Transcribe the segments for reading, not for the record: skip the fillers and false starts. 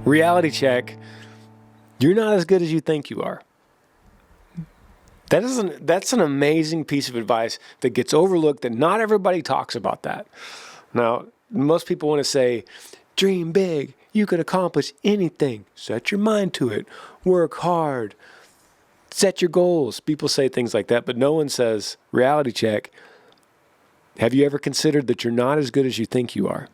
reality check. You're not as good as you think you are. That's an amazing piece of advice that gets overlooked, that not everybody talks about that. Now, most people want to say, dream big. You can accomplish anything. Set your mind to it. Work hard. Set your goals. People say things like that, but no one says, reality check. Have you ever considered that you're not as good as you think you are?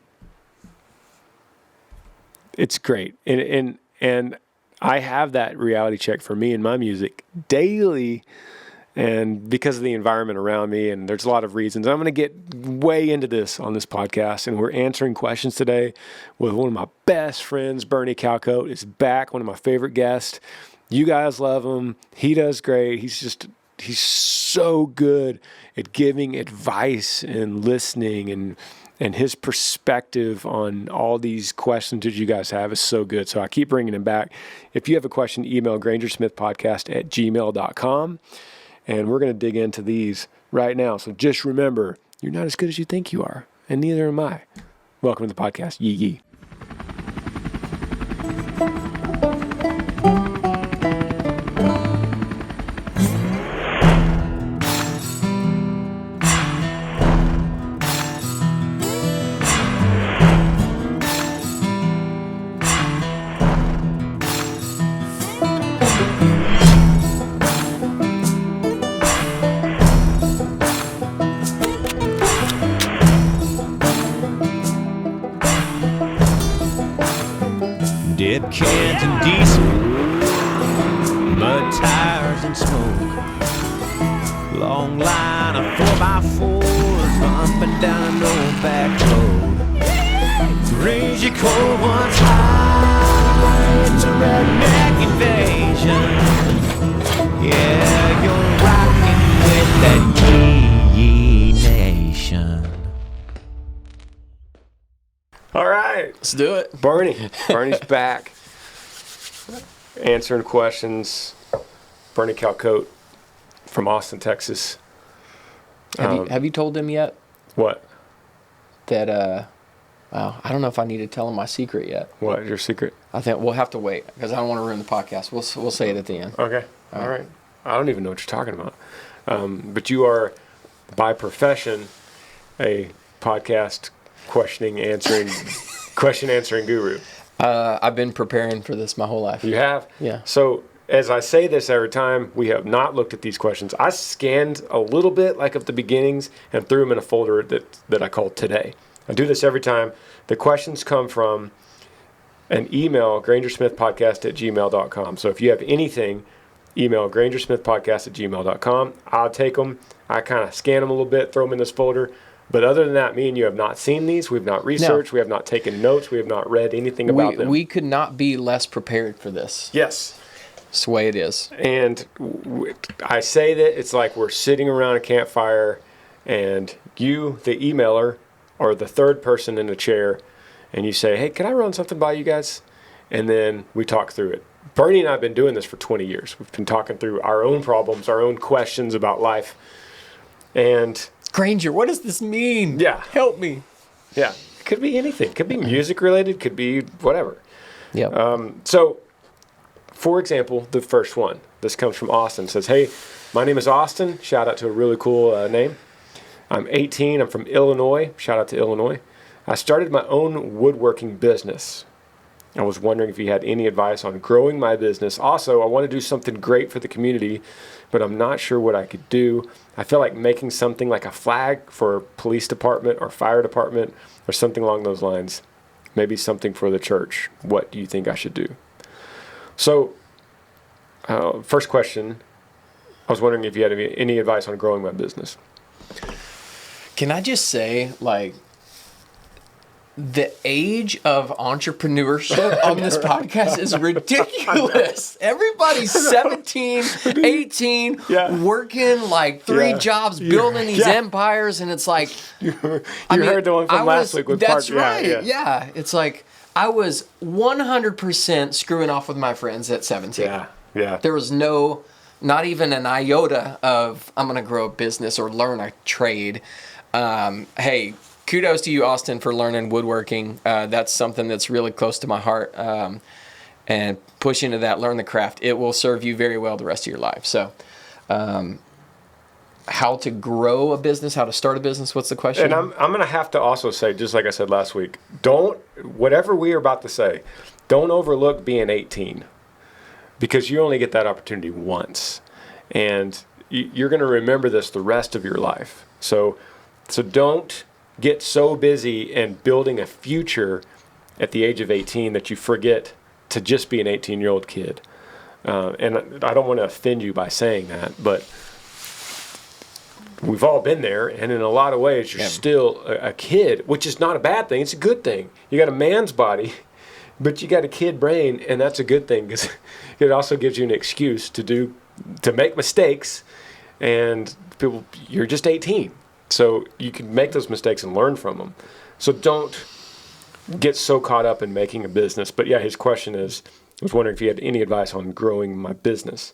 It's great. And I have that reality check for me in my music daily, and because of the environment around me, and there's a lot of reasons. I'm going to get way into this on this podcast, and we're answering questions today with one of my best friends. Bernie Calcote is back, one of my favorite guests. You guys love him. He does great. He's so good at giving advice and listening, and his perspective on all these questions that you guys have is so good. So I keep bringing him back. If you have a question, email grangersmithpodcast@gmail.com. And we're going to dig into these right now. So just remember, you're not as good as you think you are, and neither am I. Welcome to the podcast. Yee yee. Dead cans and diesel, mud tires and smoke. Long line of 4x4s up and down an old back road. Granger cold one's high, it's a redneck invasion. Yeah, you're rocking with that Yee Nation. All right. Let's do it. Bernie's back. Answering questions. Bernie Calcote from Austin, Texas. Have you told him yet What? that I don't know if I need to tell him my secret yet. What? Your secret? I think we'll have to wait because I don't want to ruin the podcast. We'll say it at the end. Okay. All right. I don't even know what you're talking about. But you are, by profession, a podcast question answering guru. I've been preparing for this my whole life. You have? Yeah. So as I say this every time, we have not looked at these questions. I scanned a little bit, like at the beginnings, and threw them in a folder that I called Today. I do this every time. The questions come from an email, grangersmithpodcast@gmail.com. So if you have anything, email grangersmithpodcast@gmail.com. I'll take them. I kind of scan them a little bit, throw them in this folder. But other than that, me and you have not seen these. We've not researched. No. We have not taken notes. We have not read anything about them. We could not be less prepared for this. Yes. It's the way it is. And I say that it's like we're sitting around a campfire, and you, the emailer, are the third person in the chair, and you say, hey, can I run something by you guys? And then we talk through it. Bernie and I have been doing this for 20 years. We've been talking through our own problems, our own questions about life. And Granger, what does this mean? Yeah. Help me. Yeah. Could be anything. Could be music related. Could be whatever. Yeah. So, for example, the first one. This comes from Austin. It says, hey, my name is Austin. Shout out to a really cool name. I'm 18. I'm from Illinois. Shout out to Illinois. I started my own woodworking business. I was wondering if you had any advice on growing my business. Also, I want to do something great for the community, but I'm not sure what I could do. I feel like making something like a flag for a police department or fire department or something along those lines. Maybe something for the church. What do you think I should do? So, first question, I was wondering if you had any advice on growing my business. Can I just say, like, the age of entrepreneurship on this podcast is ridiculous. Everybody's 17, 18, working like 3 jobs, building these empires, and it's like... You heard the one from last week with That's Park. right, yeah. It's like, I was 100% screwing off with my friends at 17. Yeah. There was not even an iota of, I'm going to grow a business or learn a trade. Hey, kudos to you, Austin, for learning woodworking. That's something that's really close to my heart. and push into that, learn the craft. It will serve you very well the rest of your life. So, how to grow a business, how to start a business, what's the question? And I'm going to have to also say, just like I said last week, whatever we are about to say, don't overlook being 18, because you only get that opportunity once. And you're going to remember this the rest of your life. So don't get so busy in building a future at the age of 18 that you forget to just be an 18-year-old kid. And I don't want to offend you by saying that, but we've all been there, and in a lot of ways, you're still a kid, which is not a bad thing. It's a good thing. You got a man's body, but you got a kid brain, and that's a good thing, because it also gives you an excuse to make mistakes, and you're just 18. So you can make those mistakes and learn from them. So don't get so caught up in making a business. But yeah, his question is, I was wondering if you had any advice on growing my business.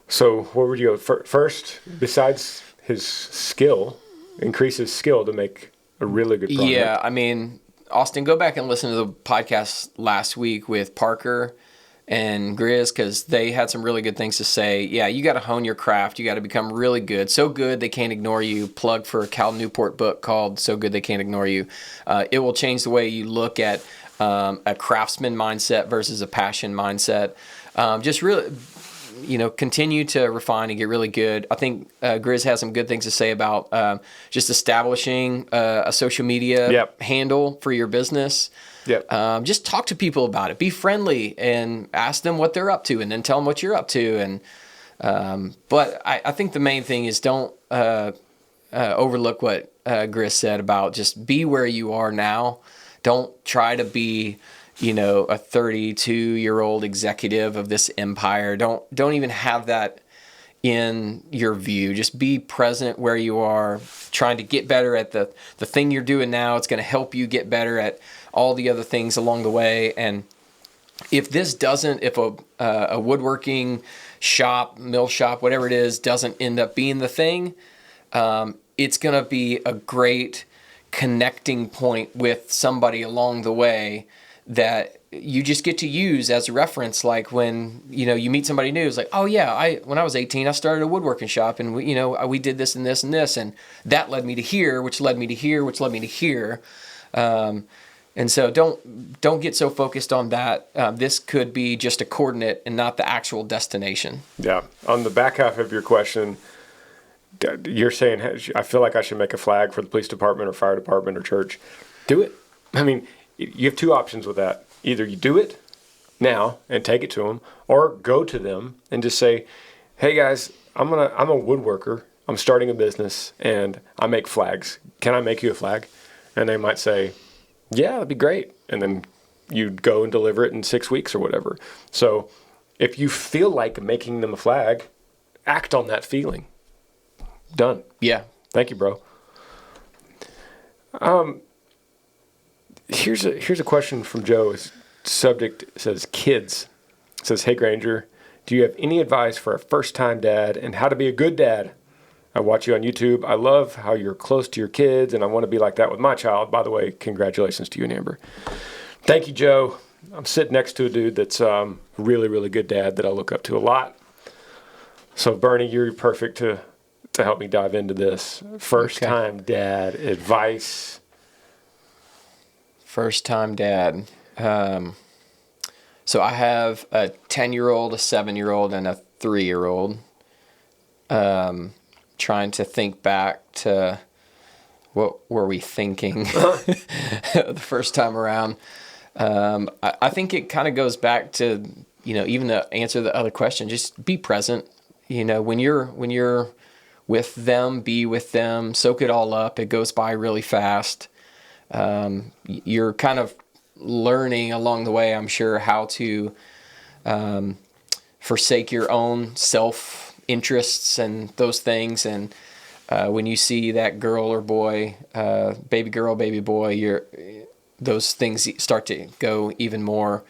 So where would you go first, besides his skill, increase his skill to make a really good product? Yeah, I mean, Austin, go back and listen to the podcast last week with Parker and Grizz, because they had some really good things to say. Yeah, you got to hone your craft. You got to become really good. So good they can't ignore you. Plug for a Cal Newport book called So Good They Can't Ignore You. It will change the way you look at a craftsman mindset versus a passion mindset. Just really, continue to refine and get really good. I think Grizz has some good things to say about just establishing a social media handle for your business. Yep. Just talk to people about it. Be friendly and ask them what they're up to, and then tell them what you're up to. And but I think the main thing is don't overlook what Grizz said about just be where you are now. Don't try to be a 32-year-old executive of this empire. Don't even have that in your view. Just be present where you are, trying to get better at the thing you're doing now. It's going to help you get better at all the other things along the way. And if a woodworking shop, mill shop, whatever it is, doesn't end up being the thing, it's going to be a great connecting point with somebody along the way that you just get to use as a reference. Like when you meet somebody new, it's like, oh yeah, when I was 18, I started a woodworking shop, and we did this and this and this, and that led me to here, which led me to here, which led me to here. And so don't get so focused on that. This could be just a coordinate and not the actual destination. Yeah. On the back half of your question, you're saying, I feel like I should make a flag for the police department or fire department or church. Do it. I mean, you have two options with that. Either you do it now and take it to them, or go to them and just say, hey guys, I'm a woodworker. I'm starting a business and I make flags. Can I make you a flag? And they might say, yeah, that'd be great. And then you'd go and deliver it in 6 weeks or whatever. So if you feel like making them a flag, act on that feeling. Done. Yeah. Thank you, bro. Here's a question from Joe. His subject says kids. It says, hey Granger, do you have any advice for a first-time dad and how to be a good dad? I watch you on YouTube. I love how you're close to your kids, and I want to be like that with my child. By the way, congratulations to you and Amber. Thank you, Joe. I'm sitting next to a dude that's really, really good dad that I look up to a lot. So, Bernie, you're perfect to help me dive into this. First-time dad advice. First-time dad. So I have a 10-year-old, a 7-year-old, and a 3-year-old. Trying to think back to what were we thinking the first time around. I think it kind of goes back to, even to answer the other question, just be present. When you're with them, be with them, soak it all up. It goes by really fast. You're kind of learning along the way, I'm sure, how to forsake your own self-interests and those things. And when you see that girl or boy, baby girl, baby boy, those things start to go even more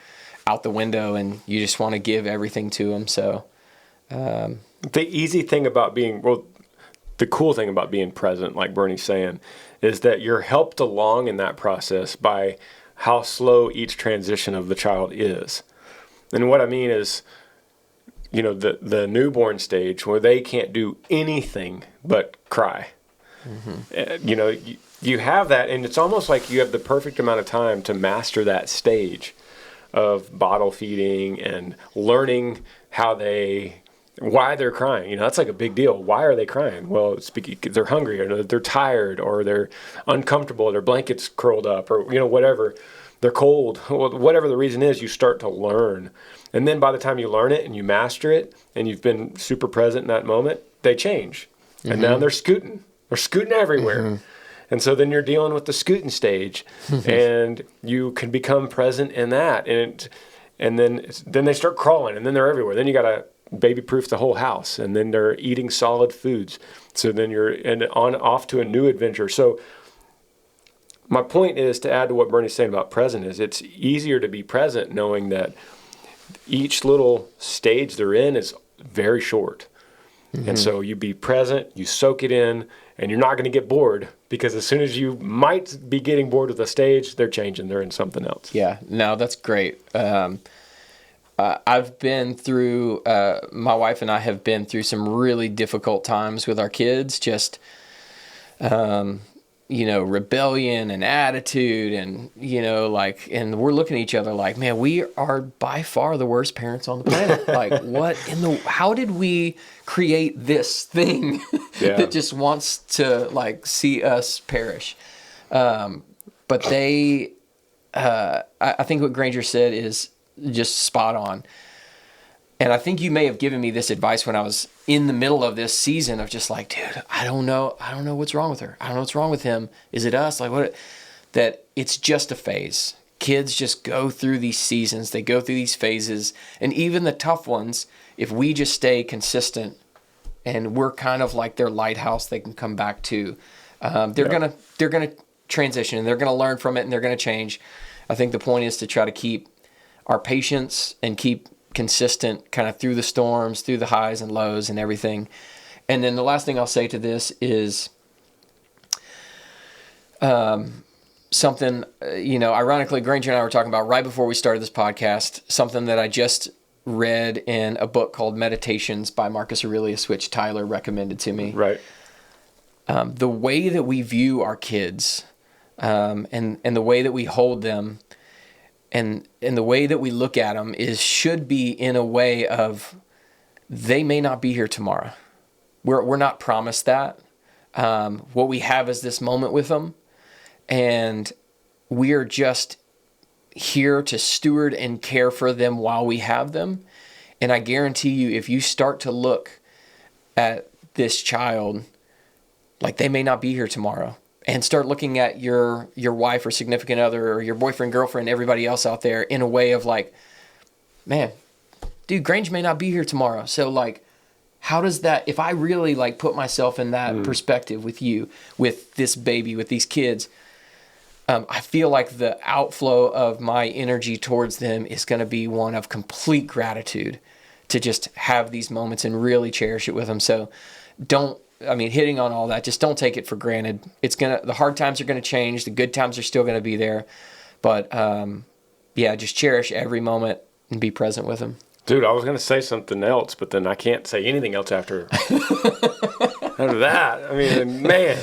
out the window, and you just want to give everything to them. So the cool thing about being present, like Bernie's saying, is that you're helped along in that process by how slow each transition of the child is. And what I mean is, the newborn stage where they can't do anything but cry. You have that, and it's almost like you have the perfect amount of time to master that stage of bottle feeding and learning why they're crying. That's like a big deal. Why are they crying? Well, it's because they're hungry, or they're tired, or they're uncomfortable, their blanket's curled up, or whatever. They're cold. Whatever the reason is, you start to learn. And then by the time you learn it and you master it and you've been super present in that moment, they change. And now they're scooting. They're scooting everywhere. And so then you're dealing with the scooting stage, and you can become present in that. And then they start crawling, and then they're everywhere. Then you got to baby-proof the whole house, and then they're eating solid foods. So then you're off to a new adventure. So my point is, to add to what Bernie's saying about present, is it's easier to be present knowing that each little stage they're in is very short. And so you be present, you soak it in, and you're not going to get bored, because as soon as you might be getting bored with the stage, they're changing. They're in something else. Yeah, no, that's great. I've been through, my wife and I have been through some really difficult times with our kids, just, rebellion and attitude, and, and we're looking at each other like, man, we are by far the worst parents on the planet. Like, how did we create this thing that just wants to, see us perish? But I think what Granger said is just spot on. And I think you may have given me this advice when I was in the middle of this season of just like, dude, I don't know what's wrong with her. I don't know what's wrong with him. Is it us? That it's just a phase. Kids just go through these seasons. They go through these phases. And even the tough ones, if we just stay consistent and we're kind of like their lighthouse they can come back to, they're gonna transition, and they're gonna learn from it, and they're gonna change. I think the point is to try to keep our patience and keep consistent kind of through the storms, through the highs and lows and everything. And then the last thing I'll say to this is something, ironically, Granger and I were talking about right before we started this podcast, something that I just read in a book called Meditations by Marcus Aurelius, which Tyler recommended to me. Right. The way that we view our kids, and the way that we hold them, and the way that we look at them should be in a way of, they may not be here tomorrow. We're not promised that. What we have is this moment with them, and we are just here to steward and care for them while we have them. And I guarantee you, if you start to look at this child like they may not be here tomorrow, and start looking at your wife or significant other or your boyfriend, girlfriend, everybody else out there in a way of like, man, dude, Grange may not be here tomorrow. So like, how does that, if I really put myself in that perspective with you, with this baby, with these kids, I feel like the outflow of my energy towards them is going to be one of complete gratitude to just have these moments and really cherish it with them. So hitting on all that, just don't take it for granted. The hard times are going to change. The good times are still going to be there. But, just cherish every moment and be present with them. Dude, I was going to say something else, but then I can't say anything else after that. I mean, man.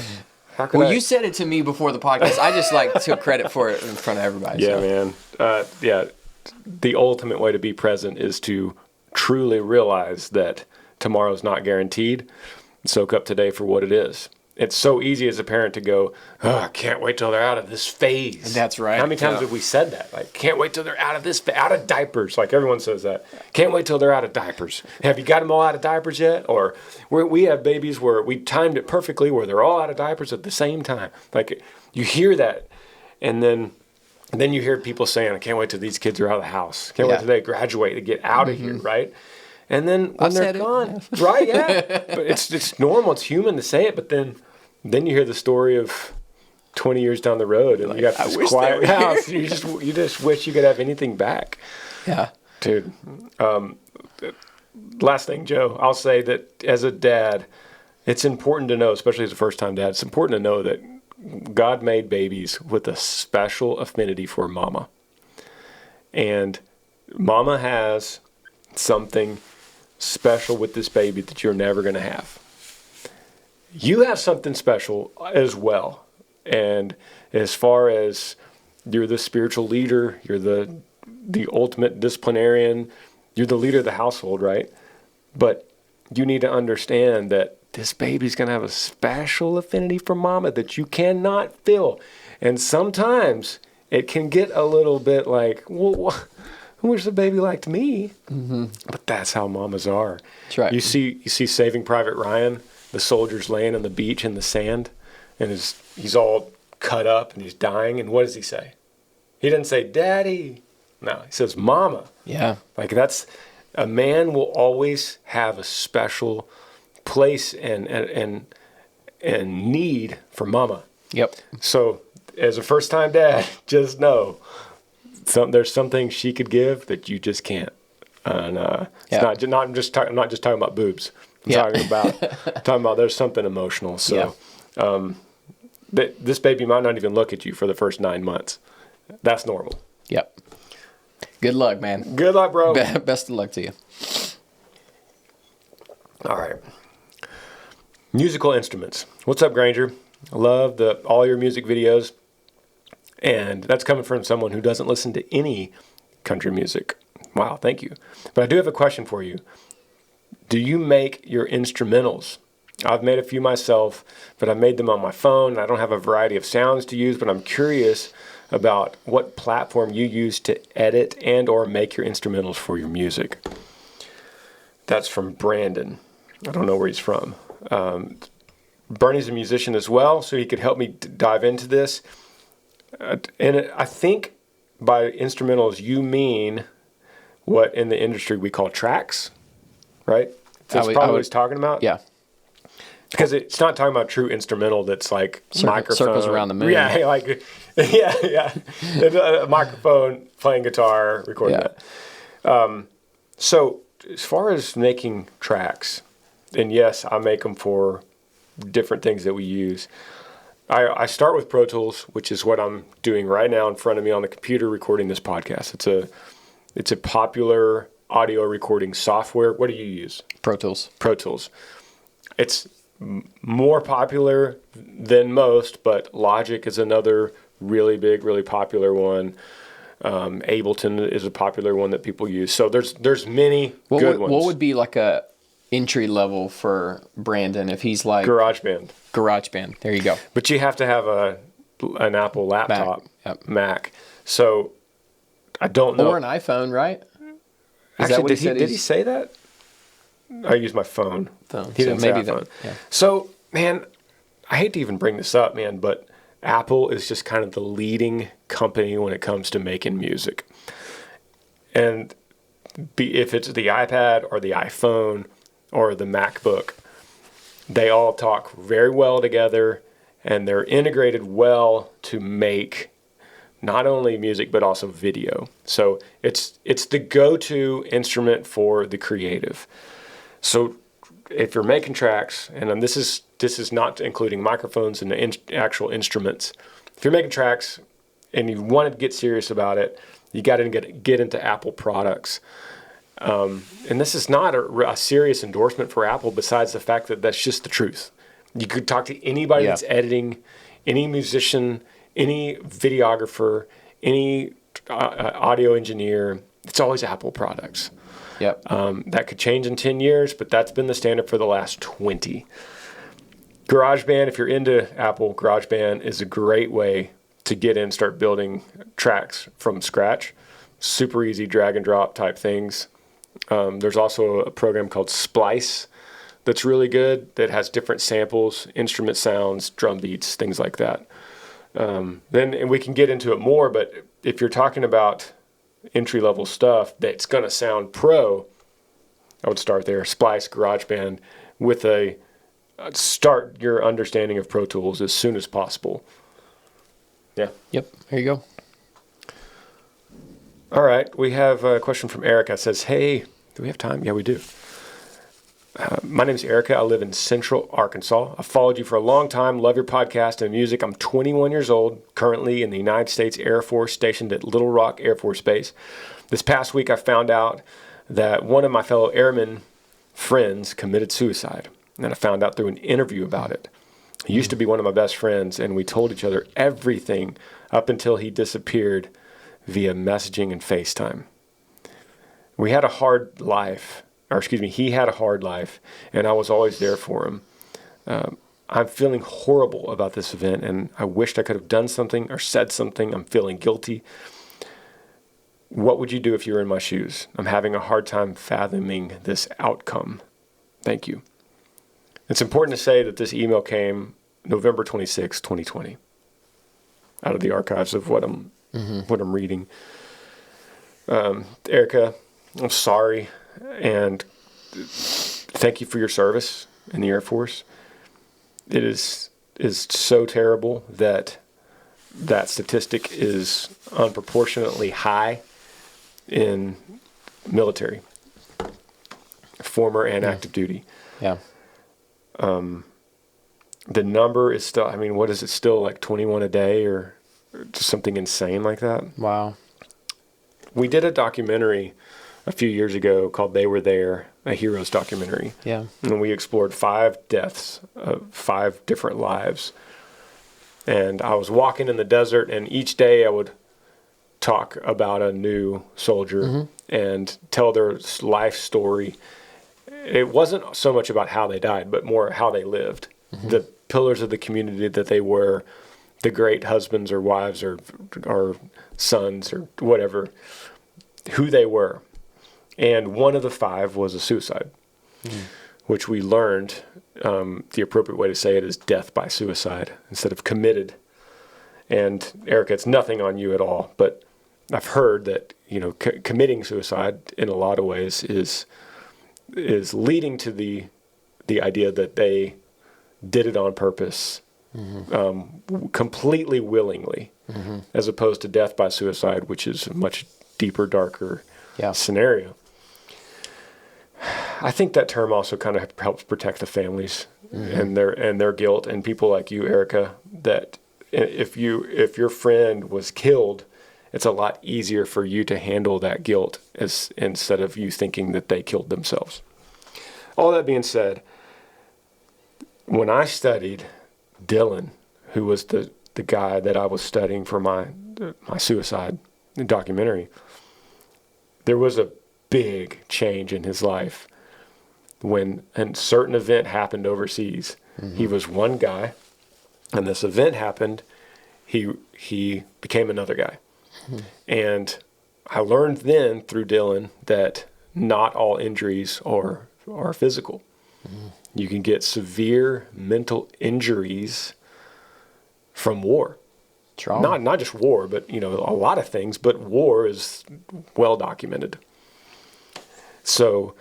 You said it to me before the podcast. I just took credit for it in front of everybody. Yeah, man. The ultimate way to be present is to truly realize that tomorrow's not guaranteed. Soak up today for what it is. It's so easy as a parent to go, I can't wait till they're out of this phase. That's right. How many times have we said that? Can't wait till they're out of out of diapers. Everyone says that. Can't wait till they're out of diapers. Have you got them all out of diapers yet? Or we have babies where we timed it perfectly where they're all out of diapers at the same time. You hear that, and then you hear people saying, I can't wait till these kids are out of the house. Can't wait till they graduate to get out of here, right? And then when they're gone, right? Yeah, but it's normal. It's human to say it. But then you hear the story of 20 years down the road, and you got this quiet house. You just wish you could have anything back. Yeah, dude. Last thing, Joe, I'll say that as a dad, it's important to know, especially as a first-time dad, it's important to know that God made babies with a special affinity for mama. And mama has something special with this baby that you're never going to have. You have something special as well. And as far as you're the spiritual leader, you're the ultimate disciplinarian, you're the leader of the household, right? But you need to understand that this baby's going to have a special affinity for mama that you cannot fill. And sometimes it can get a little bit like, well, I wish the baby liked me. Mm-hmm. But that's how mamas are. That's right. You see Saving Private Ryan, the soldier's laying on the beach in the sand, and he's all cut up and he's dying. And what does he say? He doesn't say, Daddy. No, he says, Mama. Yeah. Like a man will always have a special place and need for mama. Yep. So as a first-time dad, just know there's something she could give that you just can't. And it's not just talking about boobs. I'm talking about there's something emotional. So this baby might not even look at you for the first 9 months. That's normal. Yep. Good luck, man. Good luck, bro. Best of luck to you. All right. Musical instruments. What's up, Granger? I love all your music videos. And that's coming from someone who doesn't listen to any country music. Wow, thank you. But I do have a question for you. Do you make your instrumentals? I've made a few myself, but I made them on my phone. I don't have a variety of sounds to use, but I'm curious about what platform you use to edit and or make your instrumentals for your music. That's from Brandon. I don't know where he's from. Bernie's a musician as well, so he could help me dive into this. I think by instrumentals, you mean what in the industry we call tracks, right? That's probably what he's talking about? Yeah. Because it's not talking about true instrumental that's like microphone. Circles around the moon. Yeah, a microphone, playing guitar, recording that. So as far as making tracks, and yes, I make them for different things that we use. I start with Pro Tools, which is what I'm doing right now in front of me on the computer recording this podcast. It's a popular audio recording software. What do you use? Pro Tools. Pro Tools. It's more popular than most, but Logic is another really big, really popular one. Ableton is a popular one that people use. So there's many good ones. What would be like a entry level for Brandon if he's like GarageBand? There you go. But you have to have an Apple laptop, Mac. So I don't know. Or an iPhone, right? Actually, did he say that? I use my phone. He didn't say iPhone. So, man, I hate to even bring this up, man, but Apple is just kind of the leading company when it comes to making music. And if it's the iPad or the iPhone or the MacBook, they all talk very well together, and they're integrated well to make not only music but also video. So it's the go-to instrument for the creative. So if you're making tracks, and this is not including microphones and the actual instruments. If you're making tracks and you want to get serious about it, you got to get into Apple products. And this is not a serious endorsement for Apple, besides the fact that that's just the truth. You could talk to anybody that's editing, any musician, any videographer, any audio engineer. It's always Apple products. Yep. That could change in 10 years, but that's been the standard for the last 20. Garageband, if you're into Apple, Garageband is a great way to get in and start building tracks from scratch. Super easy drag and drop type things. There's also a program called Splice that's really good, that has different samples, instrument sounds, drum beats, things like that. And we can get into it more, but if you're talking about entry-level stuff that's going to sound pro, I would start there. Splice, GarageBand, with start your understanding of Pro Tools as soon as possible. Yeah. Yep. There you go. All right. We have a question from Erica. It says, hey, do we have time? Yeah, we do. My name is Erica. I live in Central Arkansas. I've followed you for a long time. Love your podcast and music. I'm 21 years old, currently in the United States Air Force, stationed at Little Rock Air Force Base. This past week, I found out that one of my fellow airmen friends committed suicide. And I found out through an interview about it. He used to be one of my best friends, and we told each other everything up until he disappeared via messaging and FaceTime. We had a hard life. He had a hard life, and I was always there for him. I'm feeling horrible about this event, and I wished I could have done something or said something. I'm feeling guilty. What would you do if you were in my shoes? I'm having a hard time fathoming this outcome. Thank you. It's important to say that this email came November 26, 2020, out of the archives of what I'm reading. Erica, I'm sorry. And thank you for your service in the Air Force. It is so terrible that statistic is unproportionately high in military, former and active duty. Yeah. The number is still, what is it still, like 21 a day or just something insane like that? Wow. We did a documentary a few years ago called They Were There, a hero's documentary. Yeah. And we explored 5 deaths of 5 different lives. And I was walking in the desert, and each day I would talk about a new soldier and tell their life story. It wasn't so much about how they died, but more how they lived. The pillars of the community that they were, the great husbands or wives or sons or whatever, who they were. And one of the 5 was a suicide, which we learned the appropriate way to say it is death by suicide instead of committed. And Erica, it's nothing on you at all, but I've heard that committing suicide in a lot of ways is leading to the idea that they did it on purpose, completely willingly, as opposed to death by suicide, which is a much deeper, darker scenario. I think that term also kind of helps protect the families and their guilt, and people like you, Erica, that if your friend was killed, it's a lot easier for you to handle that guilt instead of you thinking that they killed themselves. All that being said, when I studied Dylan, who was the guy that I was studying for my suicide documentary, there was a big change in his life when a certain event happened overseas. He was one guy, and this event happened. He became another guy. And I learned then through Dylan that not all injuries are physical. You can get severe mental injuries from war. Trauma. Not just war, but a lot of things, but war is well documented. So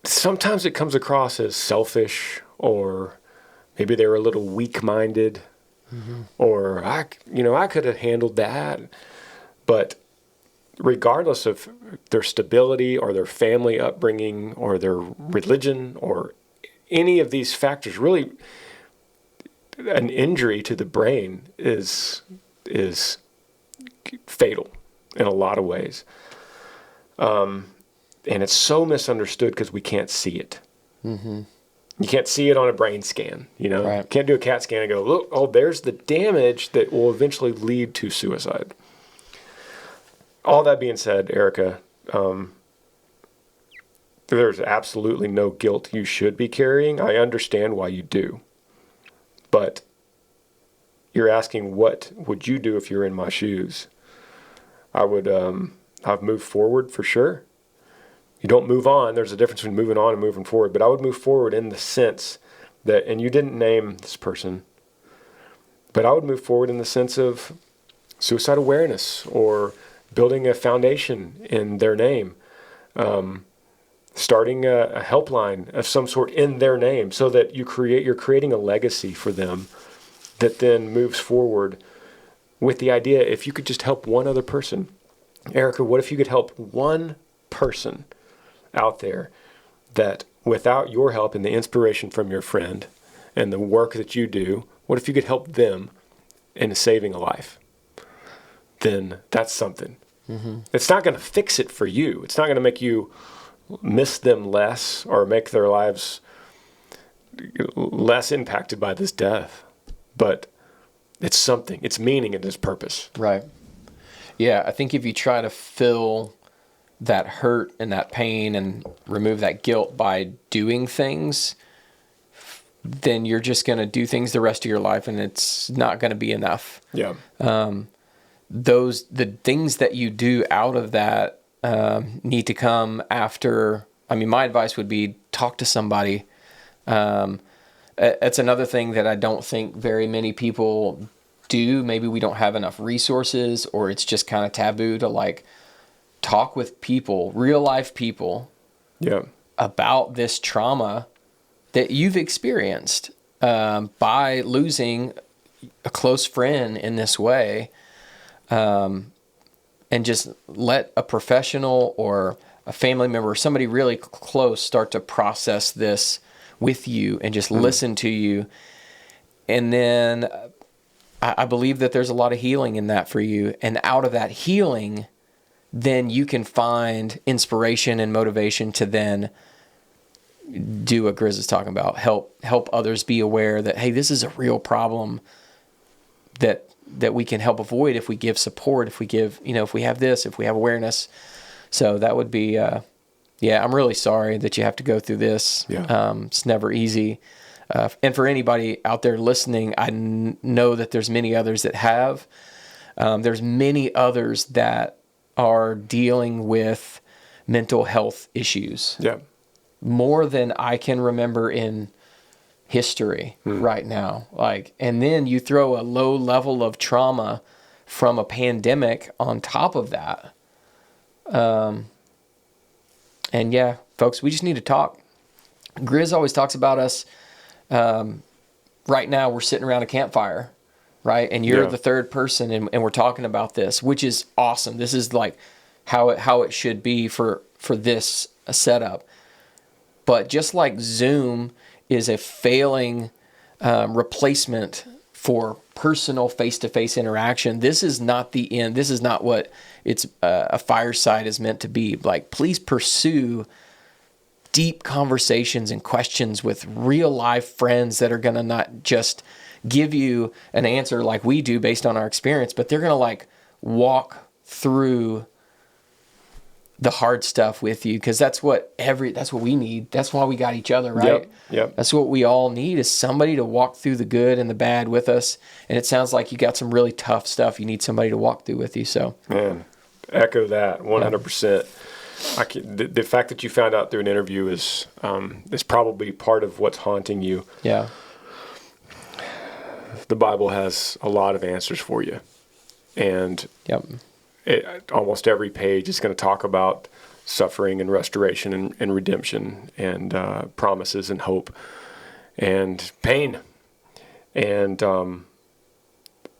sometimes it comes across as selfish, or maybe they were a little weak-minded, or I could have handled that. But regardless of their stability or their family upbringing or their religion or any of these factors, really, an injury to the brain is fatal in a lot of ways. And it's so misunderstood because we can't see it. You can't see it on a brain scan, Right. You can't do a CAT scan and go, look, oh, there's the damage that will eventually lead to suicide. All that being said, Erica, there's absolutely no guilt you should be carrying. I understand why you do. But you're asking, what would you do if you're in my shoes? I've moved forward for sure. You don't move on. There's a difference between moving on and moving forward. But I would move forward in the sense that, and you didn't name this person, but I would move forward in the sense of suicide awareness or building a foundation in their name, starting a helpline of some sort in their name, so that you're creating a legacy for them that then moves forward with the idea, if you could just help one other person. Erica, what if you could help one person out there that without your help and the inspiration from your friend and the work that you do, what if you could help them in saving a life? Then that's something. Mm-hmm. It's not going to fix it for you. It's not going to make you miss them less or make their lives less impacted by this death. But it's something. It's meaning and its purpose. Right. Yeah, I think if you try to fill that hurt and that pain and remove that guilt by doing things, then you're just going to do things the rest of your life, and it's not going to be enough. Yeah. The things that you do out of that need to come after. I mean, my advice would be talk to somebody. It's another thing that I don't think very many people do. Maybe we don't have enough resources, or it's just kind of taboo to like talk with people, real life people, about this trauma that you've experienced by losing a close friend in this way. And just let a professional or a family member or somebody really close start to process this with you and just listen to you. And then I believe that there's a lot of healing in that for you. And out of that healing, then you can find inspiration and motivation to then do what Grizz is talking about. Help others be aware that, hey, this is a real problem that we can help avoid if we give support, if we give, if we have this, if we have awareness. So that would be, I'm really sorry that you have to go through this. Yeah. It's never easy. And for anybody out there listening, I know that there's many others that have. There's many others that are dealing with mental health issues. Yeah. More than I can remember in history right now. And then you throw a low level of trauma from a pandemic on top of that. And yeah, folks, we just need to talk. Grizz always talks about us. Right now we're sitting around a campfire, right? And you're the third person and we're talking about this, which is awesome. This is like how it should be for this setup. But just like Zoom is a failing replacement for personal face-to-face interaction, this is not the end. This is not what a fireside is meant to be. Like, please pursue deep conversations and questions with real life friends that are going to not just give you an answer like we do based on our experience, but they're going to like walk through the hard stuff with you, because that's what we need. That's why we got each other, right? Yep. That's what we all need, is somebody to walk through the good and the bad with us. And it sounds like you got some really tough stuff you need somebody to walk through with you. So, man, echo that 100%. The fact that you found out through an interview is probably part of what's haunting you. Yeah. The Bible has a lot of answers for you, and almost every page is going to talk about suffering and restoration and redemption and promises and hope and pain. And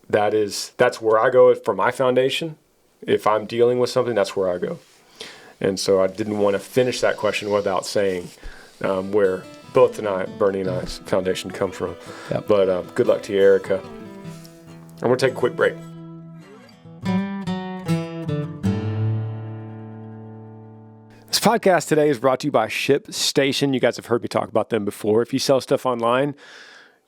that's where I go for my foundation. If I'm dealing with something, that's where I go. And so I didn't want to finish that question without saying where both Bernie and I's foundation comes from. Yep. But good luck to you, Erica. I'm going to take a quick break. This podcast today is brought to you by ShipStation. You guys have heard me talk about them before. If you sell stuff online,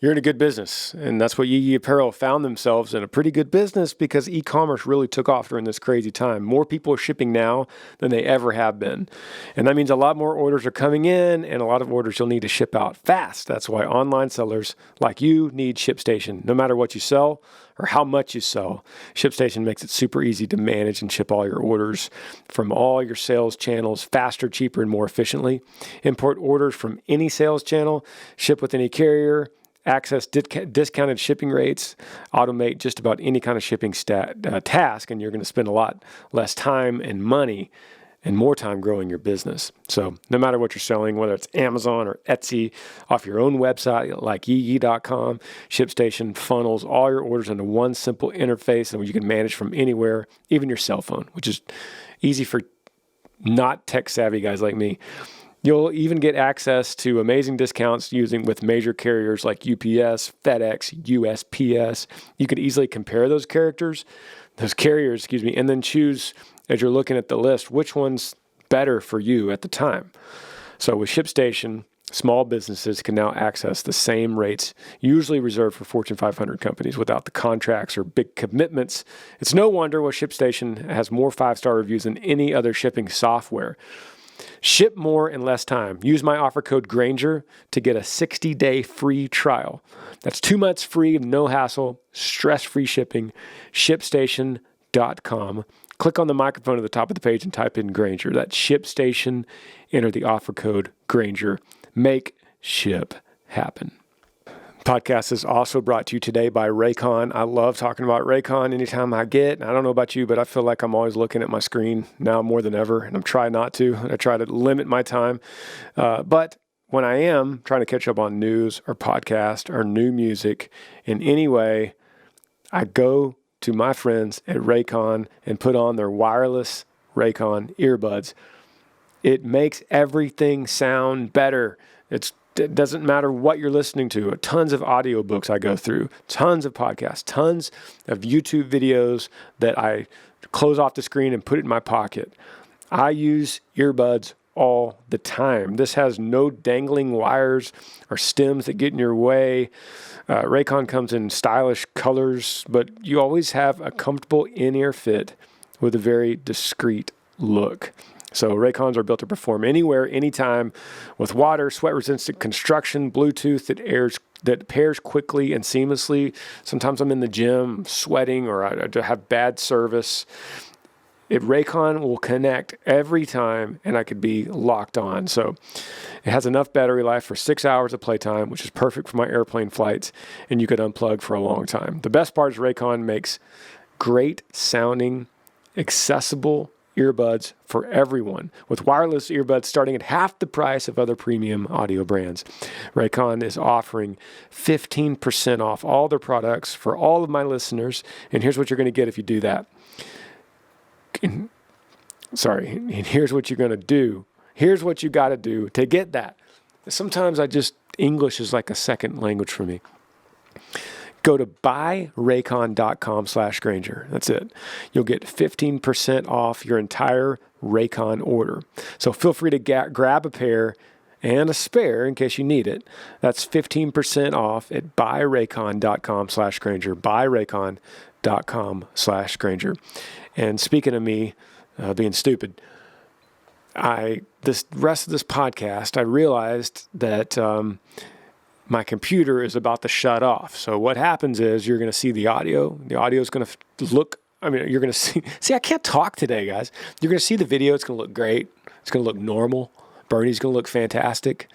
you're in a good business. And that's what Yee Apparel found themselves in, a pretty good business, because e-commerce really took off during this crazy time. More people are shipping now than they ever have been. And that means a lot more orders are coming in, and a lot of orders you'll need to ship out fast. That's why online sellers like you need ShipStation. No matter what you sell or how much you sell, ShipStation makes it super easy to manage and ship all your orders from all your sales channels faster, cheaper, and more efficiently. Import orders from any sales channel, ship with any carrier, access discounted shipping rates, automate just about any kind of shipping task, and you're going to spend a lot less time and money and more time growing your business. So no matter what you're selling, whether it's Amazon or Etsy, off your own website like yee.com, ShipStation funnels all your orders into one simple interface and you can manage from anywhere, even your cell phone, which is easy for not tech savvy guys like me. You'll even get access to amazing discounts with major carriers like UPS, FedEx, USPS. You can easily compare those carriers, and then choose, as you're looking at the list, which one's better for you at the time. So with ShipStation, small businesses can now access the same rates usually reserved for Fortune 500 companies without the contracts or big commitments. It's no wonder why ShipStation has more 5-star reviews than any other shipping software. Ship more in less time. Use my offer code Granger to get a 60-day free trial. That's 2 months free, no hassle, stress-free shipping. ShipStation.com. Click on the microphone at the top of the page and type in Granger. That's ShipStation. Enter the offer code Granger. Make ship happen. Podcast is also brought to you today by Raycon. I love talking about Raycon anytime I get. I don't know about you, but I feel like I'm always looking at my screen now more than ever, and I'm trying not to. I try to limit my time. But when I am trying to catch up on news or podcast or new music in any way, I go to my friends at Raycon and put on their wireless Raycon earbuds. It makes everything sound better. It doesn't matter what you're listening to. Tons of audiobooks I go through, tons of podcasts, tons of YouTube videos that I close off the screen and put it in my pocket. I use earbuds all the time. This has no dangling wires or stems that get in your way. Raycon comes in stylish colors, but you always have a comfortable in-ear fit with a very discreet look. So Raycons are built to perform anywhere, anytime, with water, sweat-resistant construction, Bluetooth that pairs quickly and seamlessly. Sometimes I'm in the gym sweating or I have bad service. Raycon will connect every time, and I could be locked on. So it has enough battery life for 6 hours of playtime, which is perfect for my airplane flights, and you could unplug for a long time. The best part is Raycon makes great sounding, accessible earbuds for everyone, with wireless earbuds starting at half the price of other premium audio brands. Raycon is offering 15% off all their products for all of my listeners, and here's what you're going to get if you do that. And here's what you're going to do. Here's what you got to do to get that. Sometimes English is like a second language for me. Go to buyraycon.com/Granger. That's it. You'll get 15% off your entire Raycon order. So feel free to grab a pair and a spare in case you need it. That's 15% off at buyraycon.com/Granger. Buyraycon.com/Granger. And speaking of me being stupid, this rest of this podcast, I realized that my computer is about to shut off. So what happens is you're going to see the audio. The audio is going to look, you're going to see, I can't talk today, guys. You're going to see the video. It's going to look great. It's going to look normal. Bernie's going to look fantastic.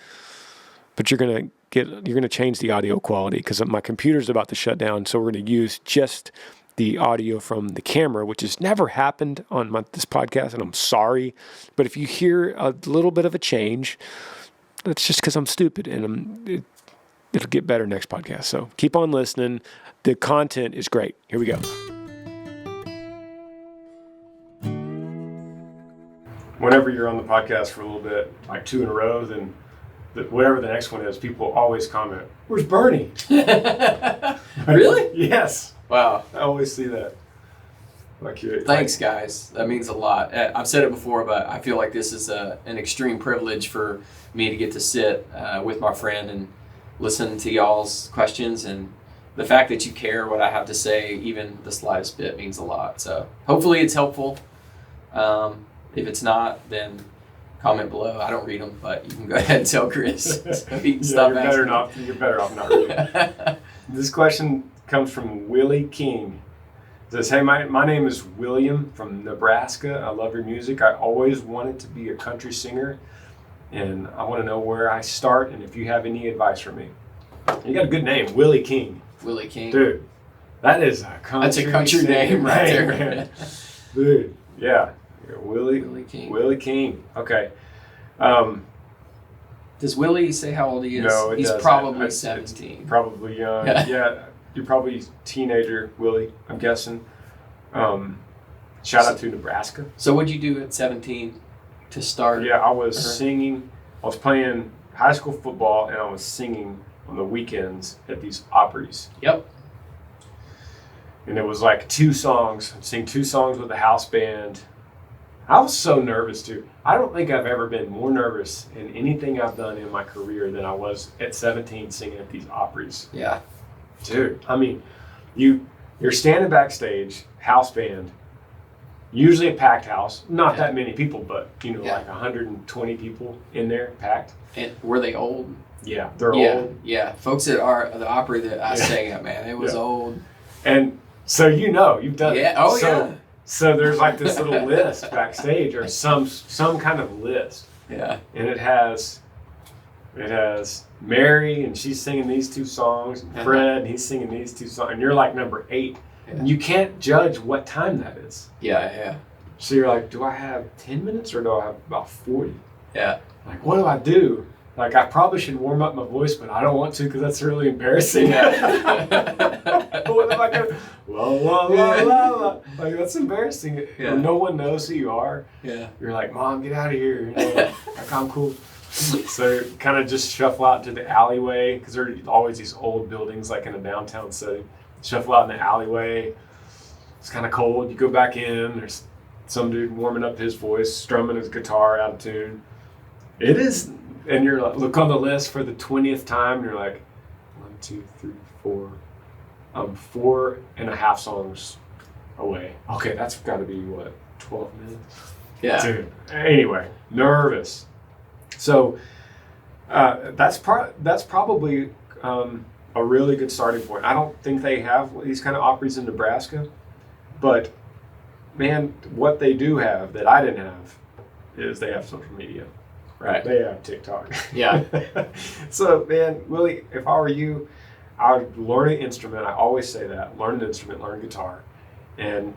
But you're going to change the audio quality because my computer's about to shut down. So we're going to use just the audio from the camera, which has never happened on this podcast, and I'm sorry. But if you hear a little bit of a change, that's just because I'm stupid, and it'll get better next podcast. So keep on listening. The content is great. Here we go. Whenever you're on the podcast for a little bit, like 2 in a row, then whatever the next one is, people always comment, "Where's Bernie?" Really? Yes. Wow. I always see that. Thanks, guys. That means a lot. I've said it before, but I feel like this is an extreme privilege for me to get to sit with my friend and listen to y'all's questions, and the fact that you care what I have to say, even the slightest bit, means a lot. So hopefully it's helpful. If it's not, then comment below. I don't read them, but you can go ahead and tell Chris. So he can stop you're better off not reading. This question comes from Willie King. It says, "Hey, my name is William from Nebraska. I love your music. I always wanted to be a country singer, and I want to know where I start and if you have any advice for me." You got a good name, Willie King. Willie King. Dude, that's a country name right there. Man. Dude, yeah. Willie King. Willie King. Okay. Does Willie say how old he is? No, it He's doesn't. probably 17. Probably young. Yeah. You're probably teenager, Willie, I'm guessing. Shout out to Nebraska. So what'd you do at 17 to start? Yeah, I was singing I was playing high school football and I was singing on the weekends at these Opries. Yep. And it was like 2 songs. I'd sing 2 songs with the house band. I was so nervous too. I don't think I've ever been more nervous in anything I've done in my career than I was at 17 singing at these Opries. Yeah. Dude, I mean, you're standing backstage, house band, usually a packed house. Not that many people, but like 120 people in there, packed. And were they old? Yeah, they're old. Yeah, folks at the Opry that I sang at, man, it was old. And so you've done it. Yeah. Oh yeah. So there's like this little list backstage, or some kind of list. Yeah. And it has Mary, and she's singing these 2 songs, and Fred, and he's singing these 2 songs, and you're like number 8. Yeah. And you can't judge what time that is. Yeah. So you're like, do I have 10 minutes or do I have about 40? Yeah. Like, what do I do? Like, I probably should warm up my voice, but I don't want to because that's really embarrassing. What if I go, la, la, la, la, la? Like, that's embarrassing. Yeah. No one knows who you are. Yeah. You're like, Mom, get out of here. Like, I'm cool. So kind of just shuffle out to the alleyway, because there are always these old buildings like in a downtown city. Shuffle out in the alleyway. It's kind of cold. You go back in. There's some dude warming up his voice, strumming his guitar out of tune. It is, and you're like, look on the list for the 20th time. And you're like, 1, 2, 3, 4. I'm 4.5 songs away. Okay, that's got to be what, 12 minutes? Yeah. Dude. Anyway, nervous. So that's probably a really good starting point. I don't think they have these kind of Opries in Nebraska, but man, what they do have that I didn't have is they have social media. Right. They have TikTok. Yeah. So man, Willie, if I were you, I would learn an instrument. I always say that. Learn an instrument, learn guitar, and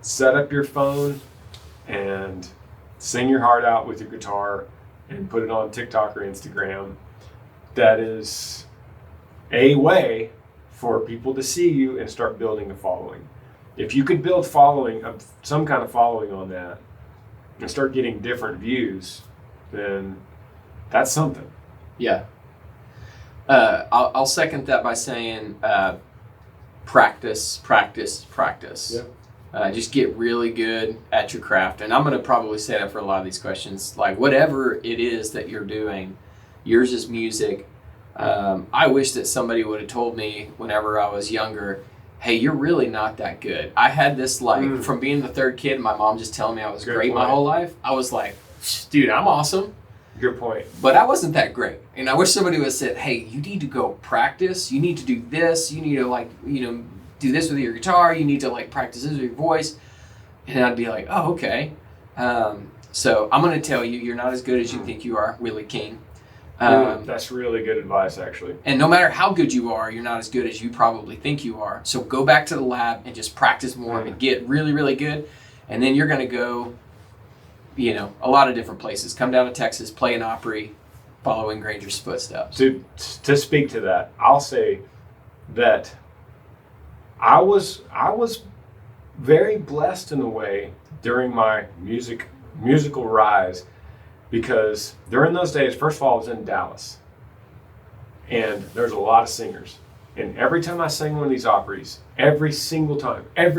set up your phone and sing your heart out with your guitar and put it on TikTok or Instagram. That is a way for people to see you and start building a following. If you could build some kind of following on that and start getting different views, then that's something. Yeah. I'll second that by saying practice. Yeah. Just get really good at your craft. And I'm going to probably say that for a lot of these questions. Like, whatever it is that you're doing, yours is music. I wish that somebody would have told me whenever I was younger, hey, you're really not that good. I had this, from being the 3rd kid, my mom just telling me I was great my whole life. I was like, dude, I'm awesome. Good point. But I wasn't that great. And I wish somebody would have said, hey, you need to go practice. You need to do this. You need to, do this with your guitar. You need to, practice this with your voice. And I'd be like, oh, okay. So I'm going to tell you, you're not as good as you think you are, Willie King. That's really good advice, actually. And no matter how good you are, you're not as good as you probably think you are. So go back to the lab and just practice more and get really, really good. And then you're going to go, a lot of different places. Come down to Texas, play an Opry, following Granger's footsteps. To speak to that, I'll say that I was very blessed in a way during my musical rise, because during those days, first of all, I was in Dallas, and there's a lot of singers. And every time I sang one of these Opries, every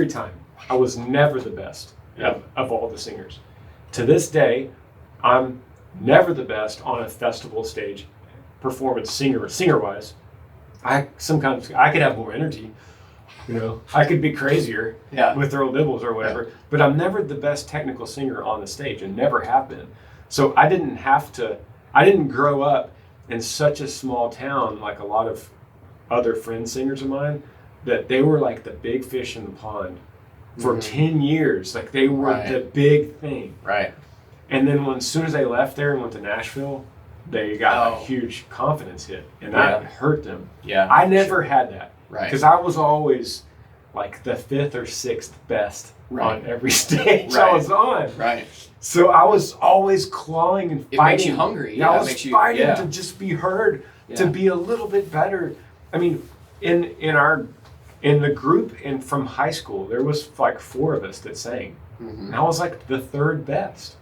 time, I was never the best of all the singers. To this day, I'm never the best on a festival stage performance singer-wise. I could have more energy. I could be crazier with Earl Dibbles or whatever, but I'm never the best technical singer on the stage and never have been. So I didn't grow up in such a small town like a lot of other friend singers of mine, that they were like the big fish in the pond for 10 years. Like they were the big thing. Right. And then as soon as they left there and went to Nashville, they got a huge confidence hit, and that hurt them. Yeah. I never had that. Right. Because I was always like the 5th or 6th best on every stage I was on. Right. So I was always clawing and fighting. It makes you hungry. I was fighting to just be heard, to be a little bit better. I mean, in the group from high school, there was like 4 of us that sang. And I was like the 3rd best.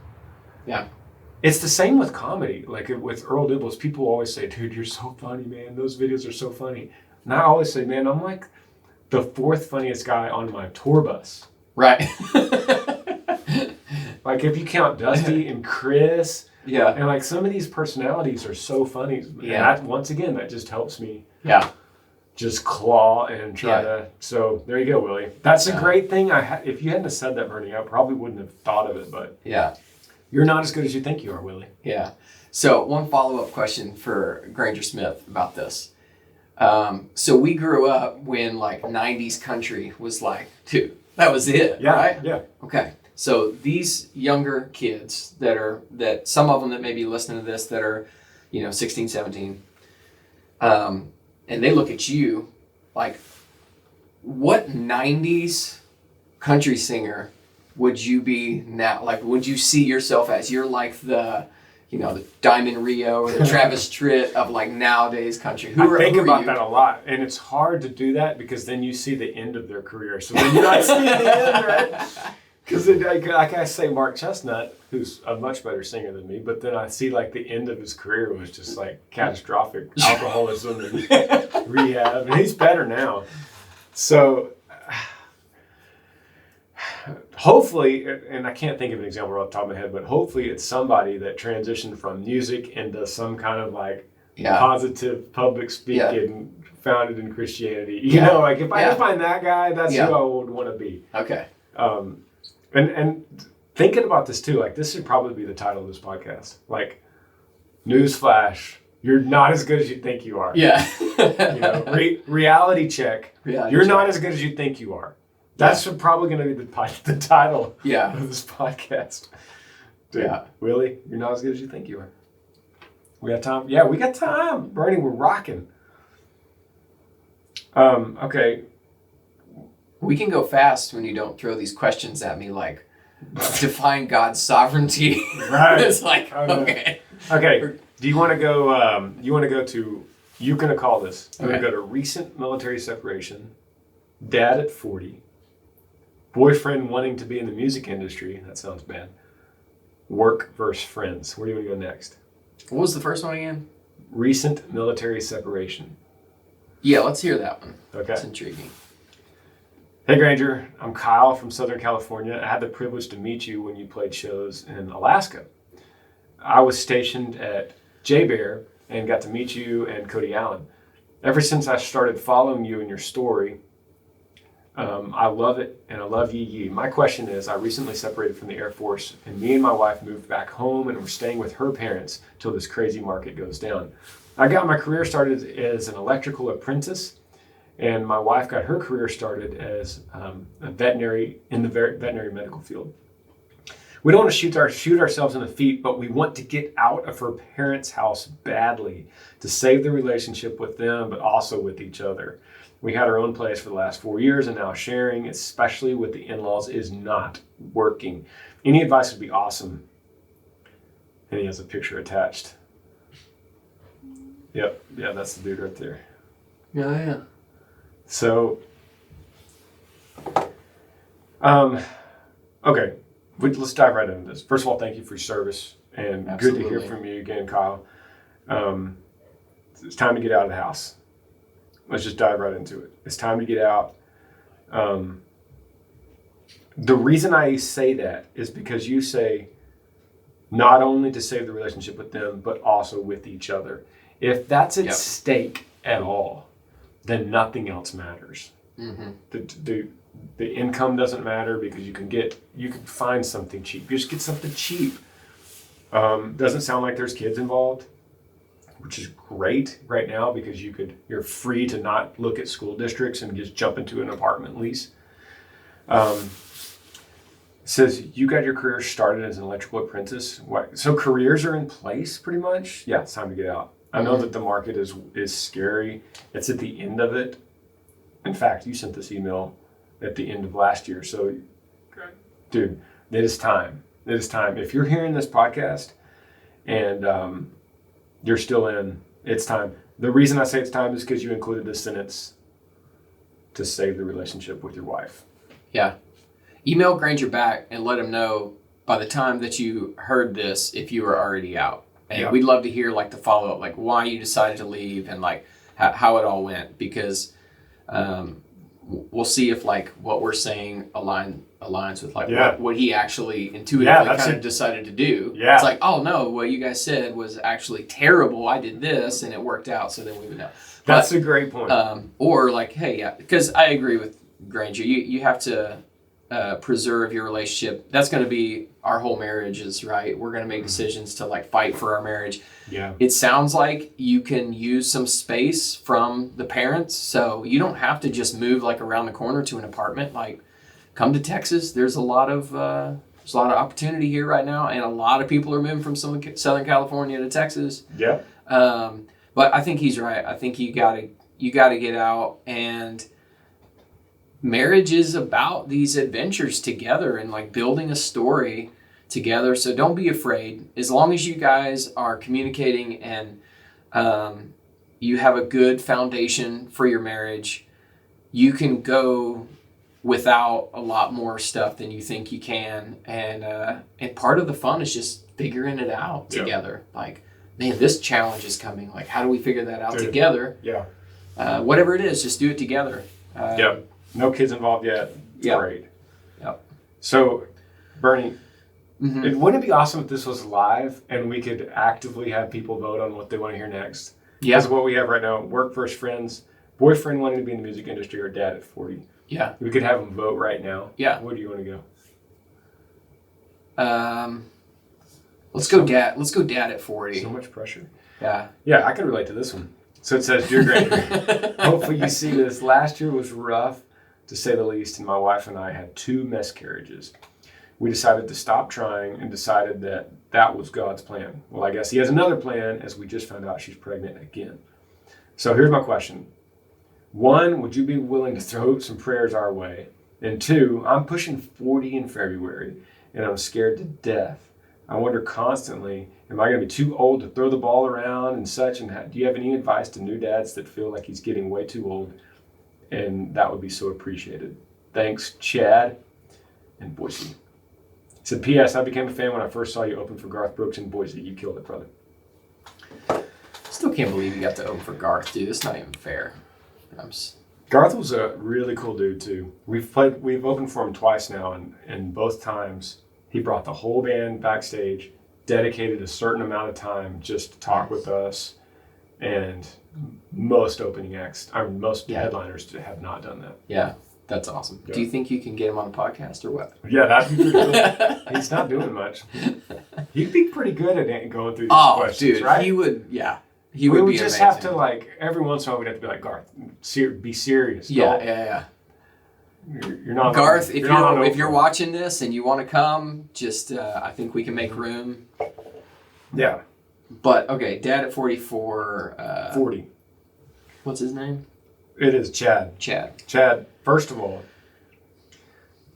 Yeah. It's the same with comedy. Like with Earl Dibbles, people always say, dude, you're so funny, man. Those videos are so funny. And I always say, man, I'm like the fourth funniest guy on my tour bus. Right. Like if you count Dusty and Chris. Yeah. And like some of these personalities are so funny. Yeah. And once again, that just helps me. Yeah. Just claw and try to. So there you go, Willie. That's a great thing. If you hadn't have said that, Bernie, I probably wouldn't have thought of it. But yeah, you're not as good as you think you are, Willie. Yeah. So one follow-up question for Granger Smith about this. So we grew up when like 90s country was like, dude, that was it, right? Yeah. Okay. So these younger kids that some of them that may be listening to this that are, 16, 17, and they look at you like, what 90s country singer would you be now? Like, would you see yourself as? You're like the Diamond Rio or the Travis Tritt of like nowadays country. I think about that a lot, and it's hard to do that because then you see the end of their career. So then you're not seeing the end, right? Because like I say, Mark Chestnut, who's a much better singer than me, but then I see like the end of his career was just like catastrophic alcoholism and rehab, and he's better now. So hopefully, and I can't think of an example off the top of my head, but hopefully it's somebody that transitioned from music into some kind of like positive public speaking founded in Christianity. You know, like if I can find that guy, that's who I would want to be. Okay. And thinking about this too, like this should probably be the title of this podcast. Like, newsflash, you're not as good as you think you are. Yeah. Reality check. You're not as good as you think you are. That's probably going to be the title of this podcast. Dude, Willie, you're not as good as you think you are. We got time? Yeah, we got time. Bernie, we're rocking. Okay. We can go fast when you don't throw these questions at me like, define God's sovereignty. Right. It's like, okay. Okay. Do you want to go, you're going to call this. You're going to go to recent military separation, dad at 40, boyfriend wanting to be in the music industry. That sounds bad. Work versus friends. Where do you want to go next? What was the first one again? Recent military separation. Yeah, let's hear that one. Okay. That's intriguing. Hey Granger, I'm Kyle from Southern California. I had the privilege to meet you when you played shows in Alaska. I was stationed at J-Bear and got to meet you and Cody Allen. Ever since I started following you and your story, I love it and I love Yee. My question is, I recently separated from the Air Force and me and my wife moved back home and we're staying with her parents till this crazy market goes down. I got my career started as an electrical apprentice, and my wife got her career started as a veterinary in the veterinary medical field. We don't want to shoot ourselves in the feet, but we want to get out of her parents' house badly to save the relationship with them, but also with each other. We had our own place for the last 4 years, and now sharing, especially with the in-laws, is not working. Any advice would be awesome. And he has a picture attached. Yep, yeah, that's the dude right there. Yeah. So, okay, let's dive right into this. First of all, thank you for your service, and Absolutely. Good to hear from you again, Kyle. It's time to get out of the house. Let's just dive right into it. It's time to get out. The reason I say that is because you say not only to save the relationship with them, but also with each other. If that's at stake at all, then nothing else matters. Mm-hmm. The income doesn't matter because you can find something cheap. You just get something cheap. Doesn't sound like there's kids involved, which is great right now because you're free to not look at school districts and just jump into an apartment lease. It says you got your career started as an electrical apprentice. So careers are in place pretty much? Yeah, it's time to get out. I know that the market is scary. It's at the end of it. In fact, you sent this email at the end of last year. So, dude, it is time. It is time. If you're hearing this podcast and you're still in, it's time. The reason I say it's time is because you included this sentence to save the relationship with your wife. Yeah. Email Granger back and let him know by the time that you heard this, if you were already out. And Yeah. we'd love to hear like the follow up, like why you decided to leave and like how it all went, because we'll see if like what we're saying aligns with like what he actually intuitively kind of decided to do. Yeah. It's like, oh no, what you guys said was actually terrible. I did this and it worked out, so then we would know. That's a great point. Or like, hey, yeah, because I agree with Granger. You have to preserve your relationship. That's going to be our whole marriages, right? We're going to make decisions to like fight for our marriage. Yeah. It sounds like you can use some space from the parents, so you don't have to just move like around the corner to an apartment. Like, come to Texas. There's a lot of opportunity here right now, and a lot of people are moving from Southern California to Texas. Yeah. But I think he's right. I think you gotta get out, and marriage is about these adventures together and like building a story together. So don't be afraid. As long as you guys are communicating and you have a good foundation for your marriage, you can go without a lot more stuff than you think you can. And part of the fun is just figuring it out together. Like, man, this challenge is coming. Like, how do we figure that out together? Yeah. Whatever it is, just do it together. Yep. No kids involved yet. Great. Yep. So, Bernie, wouldn't it be awesome if this was live and we could actively have people vote on what they want to hear next? Yeah. Because what we have right now, work versus friends, boyfriend wanting to be in the music industry or dad at 40. Yeah. We could have them vote right now. Yeah. Where do you want to go? Let's go dad at 40. So much pressure. Yeah. Yeah, I can relate to this one. So it says, Dear Granger, hopefully you see this. Last year was rough, to say the least, and my wife and I had 2 miscarriages. We decided to stop trying and decided that was God's plan. Well, I guess he has another plan, as we just found out she's pregnant again. So here's my question. 1, would you be willing to throw some prayers our way? And 2, I'm pushing 40 in February, and I'm scared to death. I wonder constantly, am I going to be too old to throw the ball around and such? And do you have any advice to new dads that feel like he's getting way too old? And that would be so appreciated. Thanks, Chad in Boise. He said, P.S. I became a fan when I first saw you open for Garth Brooks in Boise. You killed it, brother. Still can't believe you got to open for Garth, dude. It's not even fair. Garth was a really cool dude, too. We've opened for him twice now, and both times he brought the whole band backstage, dedicated a certain amount of time just to talk with us, and most headliners have not done that. Yeah, that's awesome. Yeah. Do you think you can get him on the podcast or what? Yeah, that'd be pretty cool. He's not doing much. He'd be pretty good at going through these questions, dude, right? He would, yeah. We would just have to, like, every once in a while we'd have to be like, Garth, be serious. Yeah. You're not Garth, if you're watching this and you want to come, just I think we can make room. Yeah. But okay, dad at 44. 40. What's his name? It is Chad. Chad. First of all,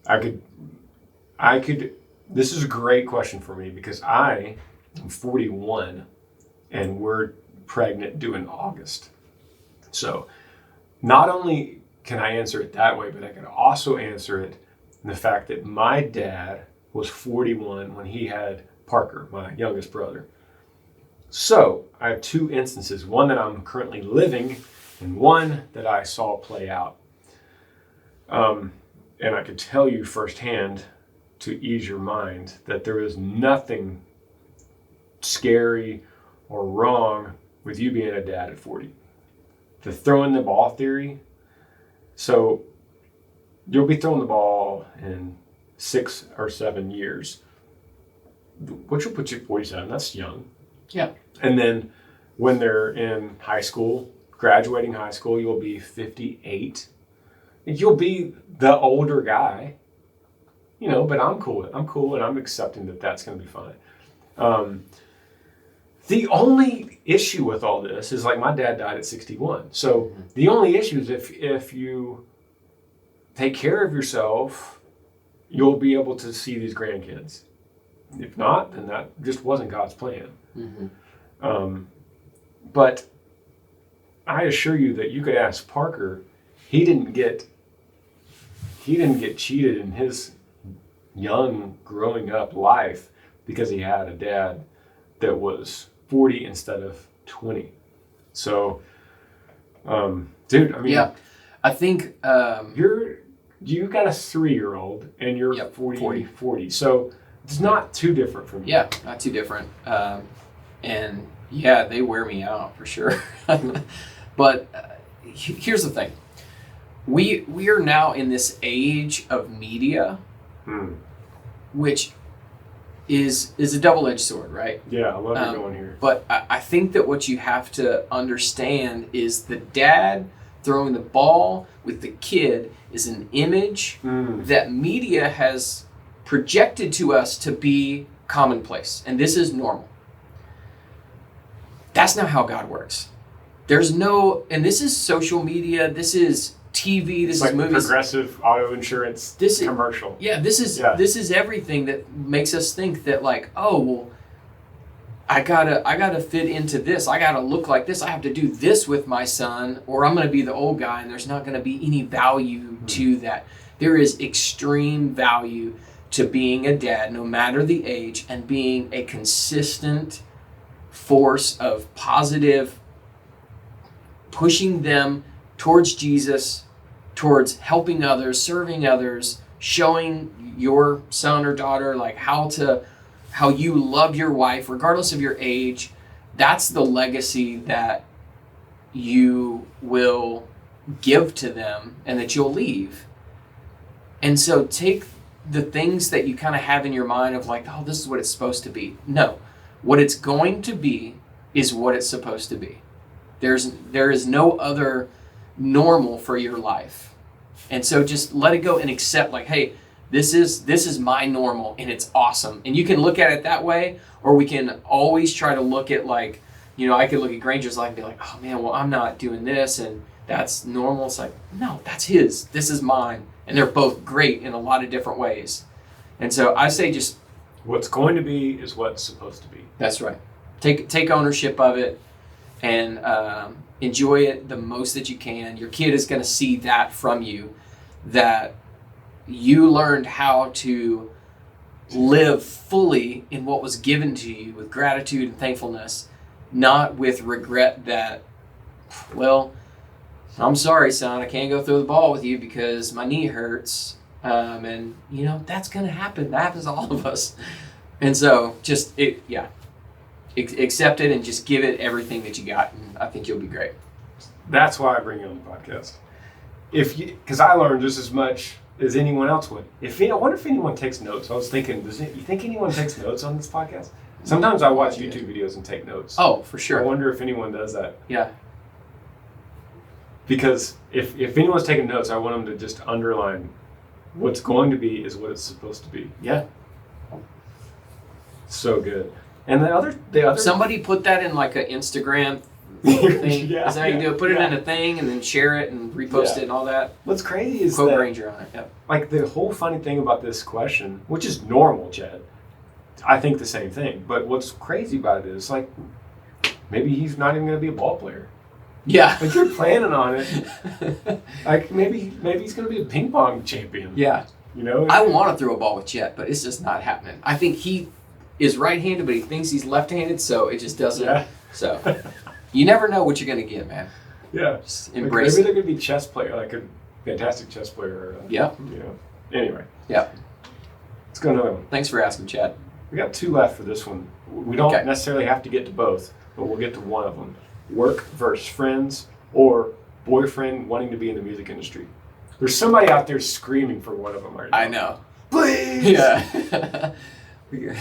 I could. This is a great question for me because I am 41, and we're pregnant due in August. So, not only can I answer it that way, but I can also answer it in the fact that my dad was 41 when he had Parker, my youngest brother. So I have 2 instances, one that I'm currently living and one that I saw play out. And I could tell you firsthand, to ease your mind, that there is nothing scary or wrong with you being a dad at 40. The throwing the ball theory. So you'll be throwing the ball in 6 or 7 years, which will put you at 47. That's young. Yeah. And then when they're in high school, graduating high school, you'll be 58. You'll be the older guy, but I'm cool and I'm accepting that that's going to be fine. The only issue with all this is, like, my dad died at 61. So the only issue is if you take care of yourself, you'll be able to see these grandkids. If not, then that just wasn't God's plan. Mm-hmm. But I assure you that you could ask Parker, he didn't get cheated in his young growing up life because he had a dad that was 40 instead of 20. So, dude, I mean, Yeah, I think you got a 3-year-old and you're Yep, 40. So it's not too different from you. yeah, not too different. And yeah, they wear me out for sure. But here's the thing: we are now in this age of media, which is a double-edged sword, right? Yeah, I love you going here. But I think that what you have to understand is the dad throwing the ball with the kid is an image that media has projected to us to be commonplace. And this is normal. That's not how God works. There's no, and this is social media, this is TV, this It's is like movies. Progressive auto insurance This is commercial. Yeah, this is everything that makes us think that like, oh well, I gotta fit into this. I gotta look like this. I have to do this with my son, or I'm gonna be the old guy, and there's not gonna be any value to that. There is extreme value to being a dad, no matter the age, and being a consistent force of positive, pushing them towards Jesus, towards helping others, serving others, showing your son or daughter like how you love your wife regardless of your age. That's the legacy that you will give to them and that you'll leave. And so take the things that you kind of have in your mind of like, oh, this is what it's supposed to be. No, what it's going to be is what it's supposed to be. There is no other normal for your life. And so just let it go and accept like, hey, this is my normal and it's awesome. And you can look at it that way, or we can always try to look at like, I could look at Granger's life and be like, oh man, well, I'm not doing this and that's normal. It's like, no, that's his. This is mine. And they're both great in a lot of different ways. And so I say just... What's going to be is what's supposed to be. That's right. Take ownership of it and enjoy it the most that you can. Your kid is going to see that from you, that you learned how to live fully in what was given to you with gratitude and thankfulness, not with regret that, well, I'm sorry, son, I can't go throw the ball with you because my knee hurts. And, that's going to happen. That happens to all of us. And so just, accept it and just give it everything that you got. And I think you'll be great. That's why I bring you on the podcast. Because I learned just as much as anyone else would. I wonder if anyone takes notes. I was thinking, you think anyone takes notes on this podcast? Sometimes I watch YouTube videos and take notes. Oh, for sure. I wonder if anyone does that. Yeah. Because if anyone's taking notes, I want them to just underline what's going to be is what it's supposed to be. Yeah. So good. And the other somebody put that in like an Instagram thing. Yeah, is that how you do it? Put it in a thing and then share it and repost it and all that. What's crazy is Quote that, Granger on it. Yep. like the whole funny thing about this question, which is normal, Chad, I think the same thing. But what's crazy about it is like maybe he's not even going to be a ball player. Yeah. Like you're planning on it. Like maybe he's going to be a ping pong champion. Yeah. I want to throw a ball with Chet, but it's just not happening. I think he is right-handed, but he thinks he's left-handed, so it just doesn't. Yeah. So you never know what you're going to get, man. Yeah. Just embrace maybe it. they're going to be chess player, like a fantastic chess player. Yeah. Anyway. Yeah. Let's go another one. Thanks for asking, Chad. We got 2 left for this one. We don't necessarily have to get to both, but we'll get to one of them. Work versus friends, or boyfriend wanting to be in the music industry. There's somebody out there screaming for one of them right now. I know. Please! Yeah.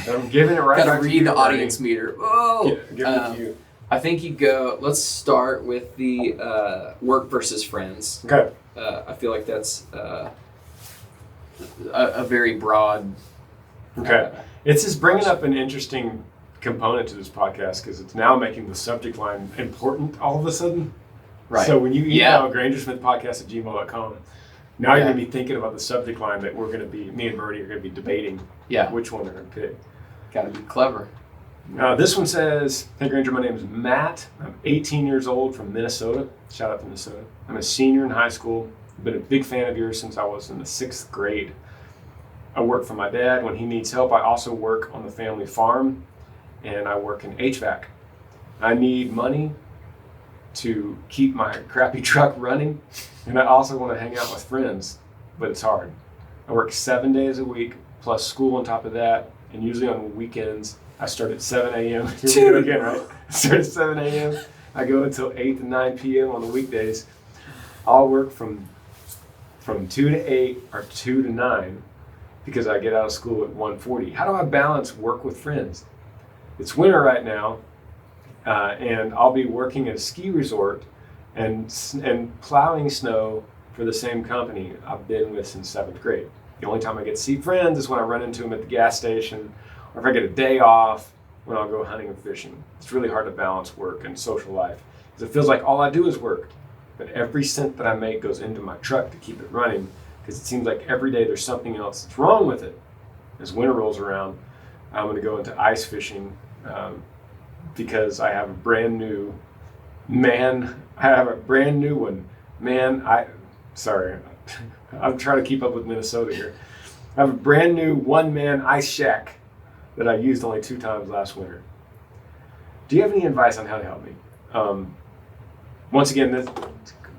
I'm giving it right back Gotta to read you, the Bernie. audience meter. Whoa! Give it to you. I think you go, let's start with the work versus friends. Okay. I feel like that's a very broad... Okay. It's just bringing up an interesting component to this podcast because it's now making the subject line important all of a sudden. Right. So when you email grangersmithpodcast@gmail.com, now you're going to be thinking about the subject line that we're going to be, me and Bertie are going to be debating which one they're going to pick. Got to be clever. This one says, "Hey Granger, my name is Matt. I'm 18 years old from Minnesota. Shout out to Minnesota. I'm a senior in high school. I've been a big fan of yours since I was in the 6th grade. I work for my dad when he needs help. I also work on the family farm, and I work in HVAC. I need money to keep my crappy truck running, and I also want to hang out with friends, but it's hard. I work 7 days a week, plus school on top of that, and usually on weekends, I start at 7 a.m. Here we go again, right? I start at 7 a.m. I go until 8 to 9 p.m. on the weekdays. I'll work from 2 to 8 or 2 to 9 because I get out of school at 1:40. How do I balance work with friends? It's winter right now, and I'll be working at a ski resort and plowing snow for the same company I've been with since 7th grade. The only time I get to see friends is when I run into them at the gas station, or if I get a day off when I'll go hunting and fishing. It's really hard to balance work and social life because it feels like all I do is work. But every cent that I make goes into my truck to keep it running because it seems like every day there's something else that's wrong with it. As winter rolls around, I'm going to go into ice fishing because I have a brand new one. Sorry, I'm trying to keep up with Minnesota here. I have a brand new one-man ice shack that I used only 2 times last winter. Do you have any advice on how to help me? Once again,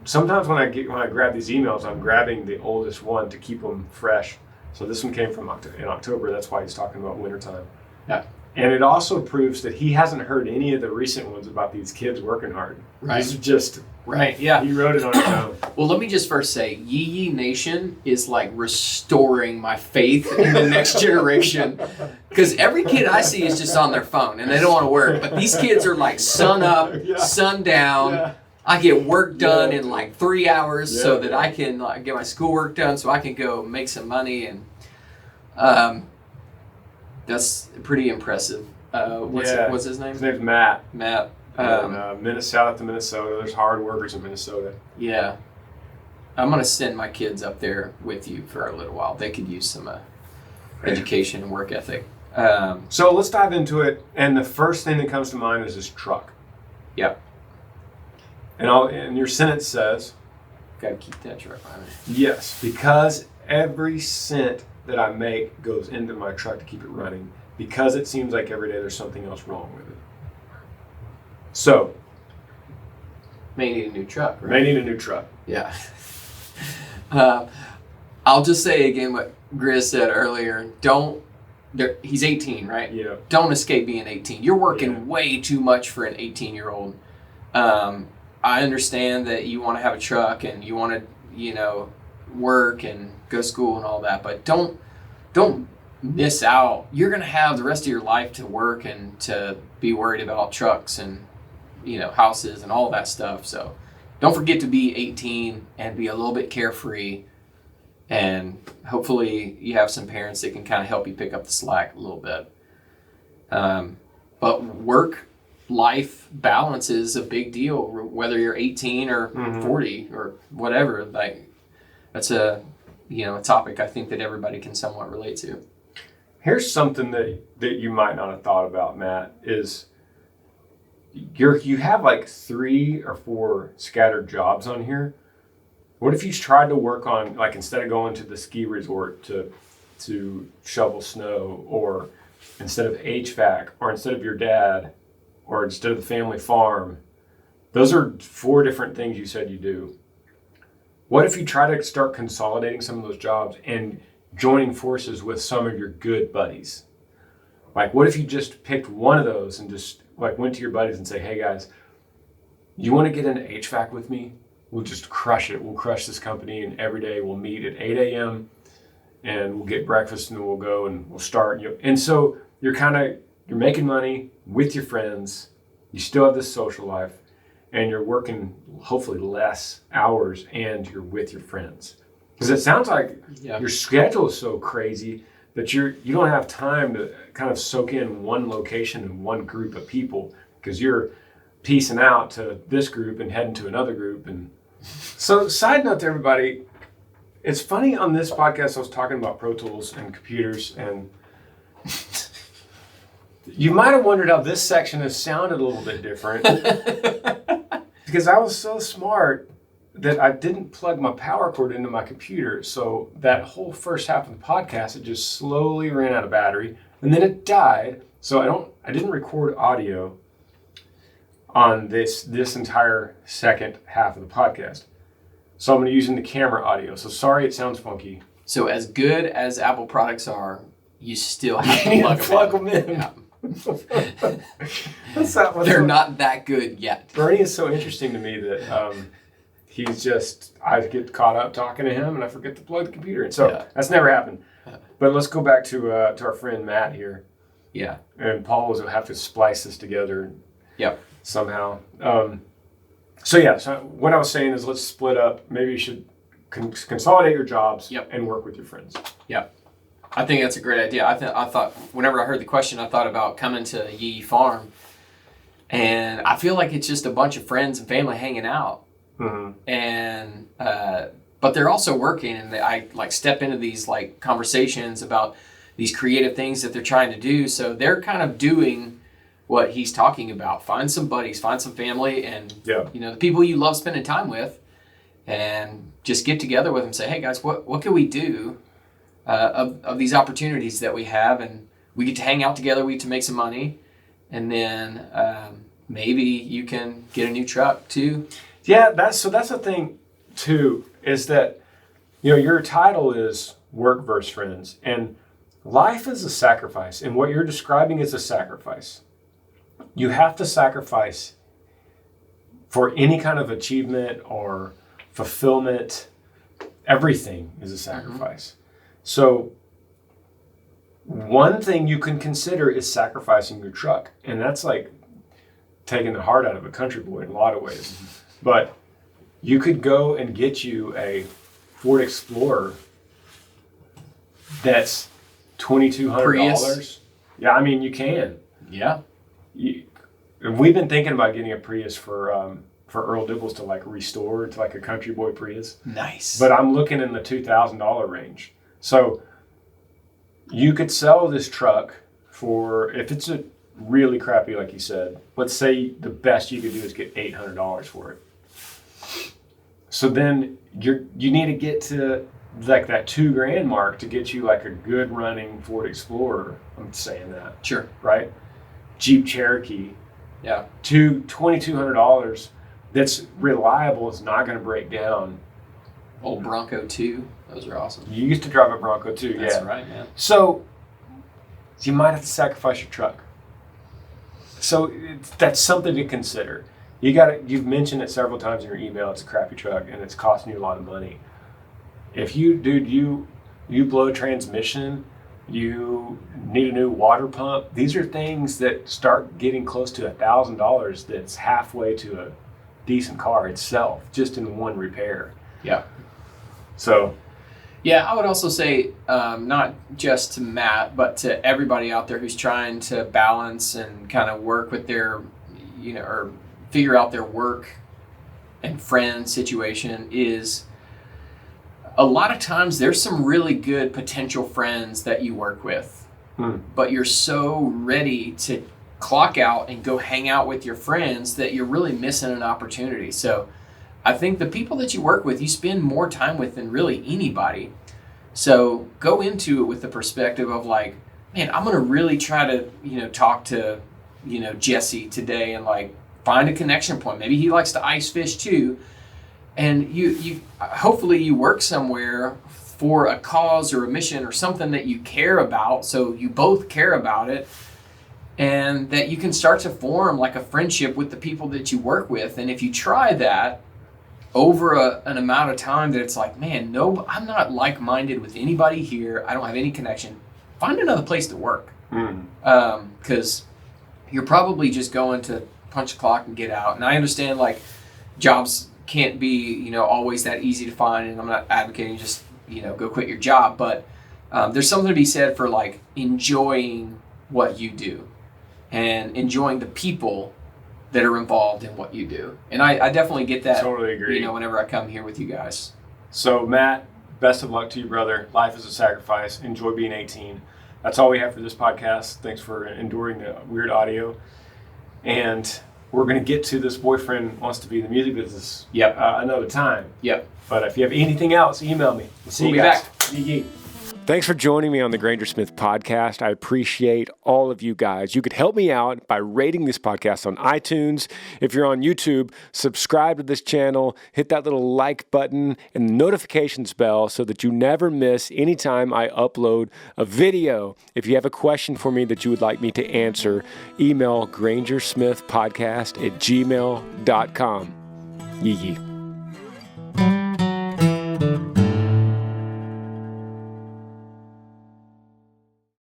sometimes when I grab these emails, I'm grabbing the oldest one to keep them fresh. So this one came from in October. That's why he's talking about wintertime. Yeah. And it also proves that he hasn't heard any of the recent ones about these kids working hard. Right. This is just... Right, yeah. He wrote it on his own. Well, let me just first say, Yee Yee Nation is like restoring my faith in the next generation. Because every kid I see is just on their phone and they don't want to work. But these kids are like sun up, sun down. Yeah. I get work done in like 3 hours so that I can get my schoolwork done so I can go make some money. And that's pretty impressive. What's his name? His name's Matt. Matt. Shout out to Minnesota. There's hard workers in Minnesota. Yeah. I'm going to send my kids up there with you for a little while. They could use some education and work ethic. So let's dive into it. And the first thing that comes to mind is this truck. Yep. And your sentence says... Got to keep that truck running. Yes, because every cent that I make goes into my truck to keep it running. Because it seems like every day there's something else wrong with it. So, may need a new truck, right? May need a new truck. Yeah. I'll just say again what Grizz said earlier. He's 18, right? Yeah. Don't escape being 18. You're working way too much for an 18-year-old. I understand that you want to have a truck and you want to, work and go to school and all that, but don't miss out. You're going to have the rest of your life to work and to be worried about trucks and houses and all that stuff. So don't forget to be 18 and be a little bit carefree. And hopefully you have some parents that can kind of help you pick up the slack a little bit. But work-life balance is a big deal, whether you're 18 or 40 or whatever. Like that's a topic I think that everybody can somewhat relate to. Here's something that you might not have thought about, Matt, is you have like 3 or 4 scattered jobs on here. What if you tried to work on, like, instead of going to the ski resort to shovel snow, or instead of HVAC, or instead of your dad, or instead of the family farm? Those are 4 different things you said you do. What if you try to start consolidating some of those jobs and joining forces with some of your good buddies? Like, what if you just picked one of those and just went to your buddies and say, hey guys, you want to get into HVAC with me? We'll just crush it. We'll crush this company, and every day we'll meet at 8 a.m. and we'll get breakfast, and then we'll go and we'll start. And so you're making money with your friends. You still have this social life, and you're working hopefully less hours, and you're with your friends. Because it sounds like your schedule is so crazy that you don't have time to kind of soak in one location and one group of people, because you're piecing out to this group and heading to another group. And so, side note to everybody, it's funny, on this podcast I was talking about Pro Tools and computers, and you might have wondered how this section has sounded a little bit different because I was so smart that I didn't plug my power cord into my computer. So that whole first half of the podcast, it just slowly ran out of battery, and then it died. So I didn't record audio on this entire second half of the podcast. So I'm going to use the camera audio. So sorry it sounds funky. So as good as Apple products are, you still have to plug them in. Yeah. They're not that good yet. Bernie is so interesting to me that he's just, I get caught up talking to him and I forget to plug the computer in. So that's never happened. But let's go back to our friend Matt here. Yeah. And Paul will have to splice this together somehow. So what I was saying is let's split up. Maybe you should consolidate your jobs and work with your friends. Yeah. I think that's a great idea. I thought whenever I heard the question, I thought about coming to Yee Farm, and I feel like it's just a bunch of friends and family hanging out, and but they're also working, and I like step into these like conversations about these creative things that they're trying to do. So they're kind of doing what he's talking about. Find some buddies, find some family, and the people you love spending time with, and just get together with them. Say, hey guys, what can we do? Of these opportunities that we have, and we get to hang out together, we get to make some money, and then maybe you can get a new truck too. Yeah, that's the thing too, is that your title is Work versus Friends, and life is a sacrifice, and what you're describing is a sacrifice. You have to sacrifice for any kind of achievement or fulfillment. Everything is a sacrifice. So one thing you can consider is sacrificing your truck. And that's like taking the heart out of a country boy in a lot of ways. But you could go and get you a Ford Explorer that's $2,200. Yeah, I mean, you can. Yeah. We've been thinking about getting a Prius for Earl Dibbles to like restore to like a country boy Prius. Nice. But I'm looking in the $2,000 range. So you could sell this truck for, if it's a really crappy, like you said, let's say the best you could do is get $800 for it. So then you need to get to like that $2,000 mark to get you like a good running Ford Explorer. I'm saying that. Sure. Right? Jeep Cherokee. Yeah. $2,200 that's reliable, is not going to break down. Old Bronco 2. Those are awesome. You used to drive a Bronco too, That's right, man. So you might have to sacrifice your truck. So that's something to consider. You've mentioned it several times in your email. It's a crappy truck and it's costing you a lot of money. If you blow a transmission, you need a new water pump. These are things that start getting close to $1,000. That's halfway to a decent car itself, just in one repair. Yeah. So. Yeah, I would also say not just to Matt, but to everybody out there who's trying to balance and kind of work with their, or figure out their work and friend situation, is a lot of times there's some really good potential friends that you work with, but you're so ready to clock out and go hang out with your friends that you're really missing an opportunity. So I think the people that you work with, you spend more time with than really anybody. So go into it with the perspective of like, man, I'm going to really try to, talk to, Jesse today and like find a connection point. Maybe he likes to ice fish too. And you hopefully you work somewhere for a cause or a mission or something that you care about. So you both care about it, and that you can start to form like a friendship with the people that you work with. And if you try that over an amount of time that it's like, man, no, I'm not like-minded with anybody here. I don't have any connection. Find another place to work. Because you're probably just going to punch a clock and get out. And I understand like jobs can't be, always that easy to find. And I'm not advocating just, go quit your job. But there's something to be said for like enjoying what you do and enjoying the people that are involved in what you do. And I definitely get that. Totally agree. Whenever I come here with you guys. So Matt, best of luck to you, brother. Life is a sacrifice. Enjoy being 18. That's all we have for this podcast. Thanks for enduring the weird audio. And we're going to get to this boyfriend wants to be in the music business Yep. Another time. Yep. But if you have anything else, email me. We'll be back. Yee. Thanks for joining me on the Granger Smith podcast. I appreciate all of you guys. You could help me out by rating this podcast on iTunes. If you're on YouTube, subscribe to this channel, hit that little like button and the notifications bell so that you never miss any time I upload a video. If you have a question for me that you would like me to answer, email grangersmithpodcast@gmail.com. Yee.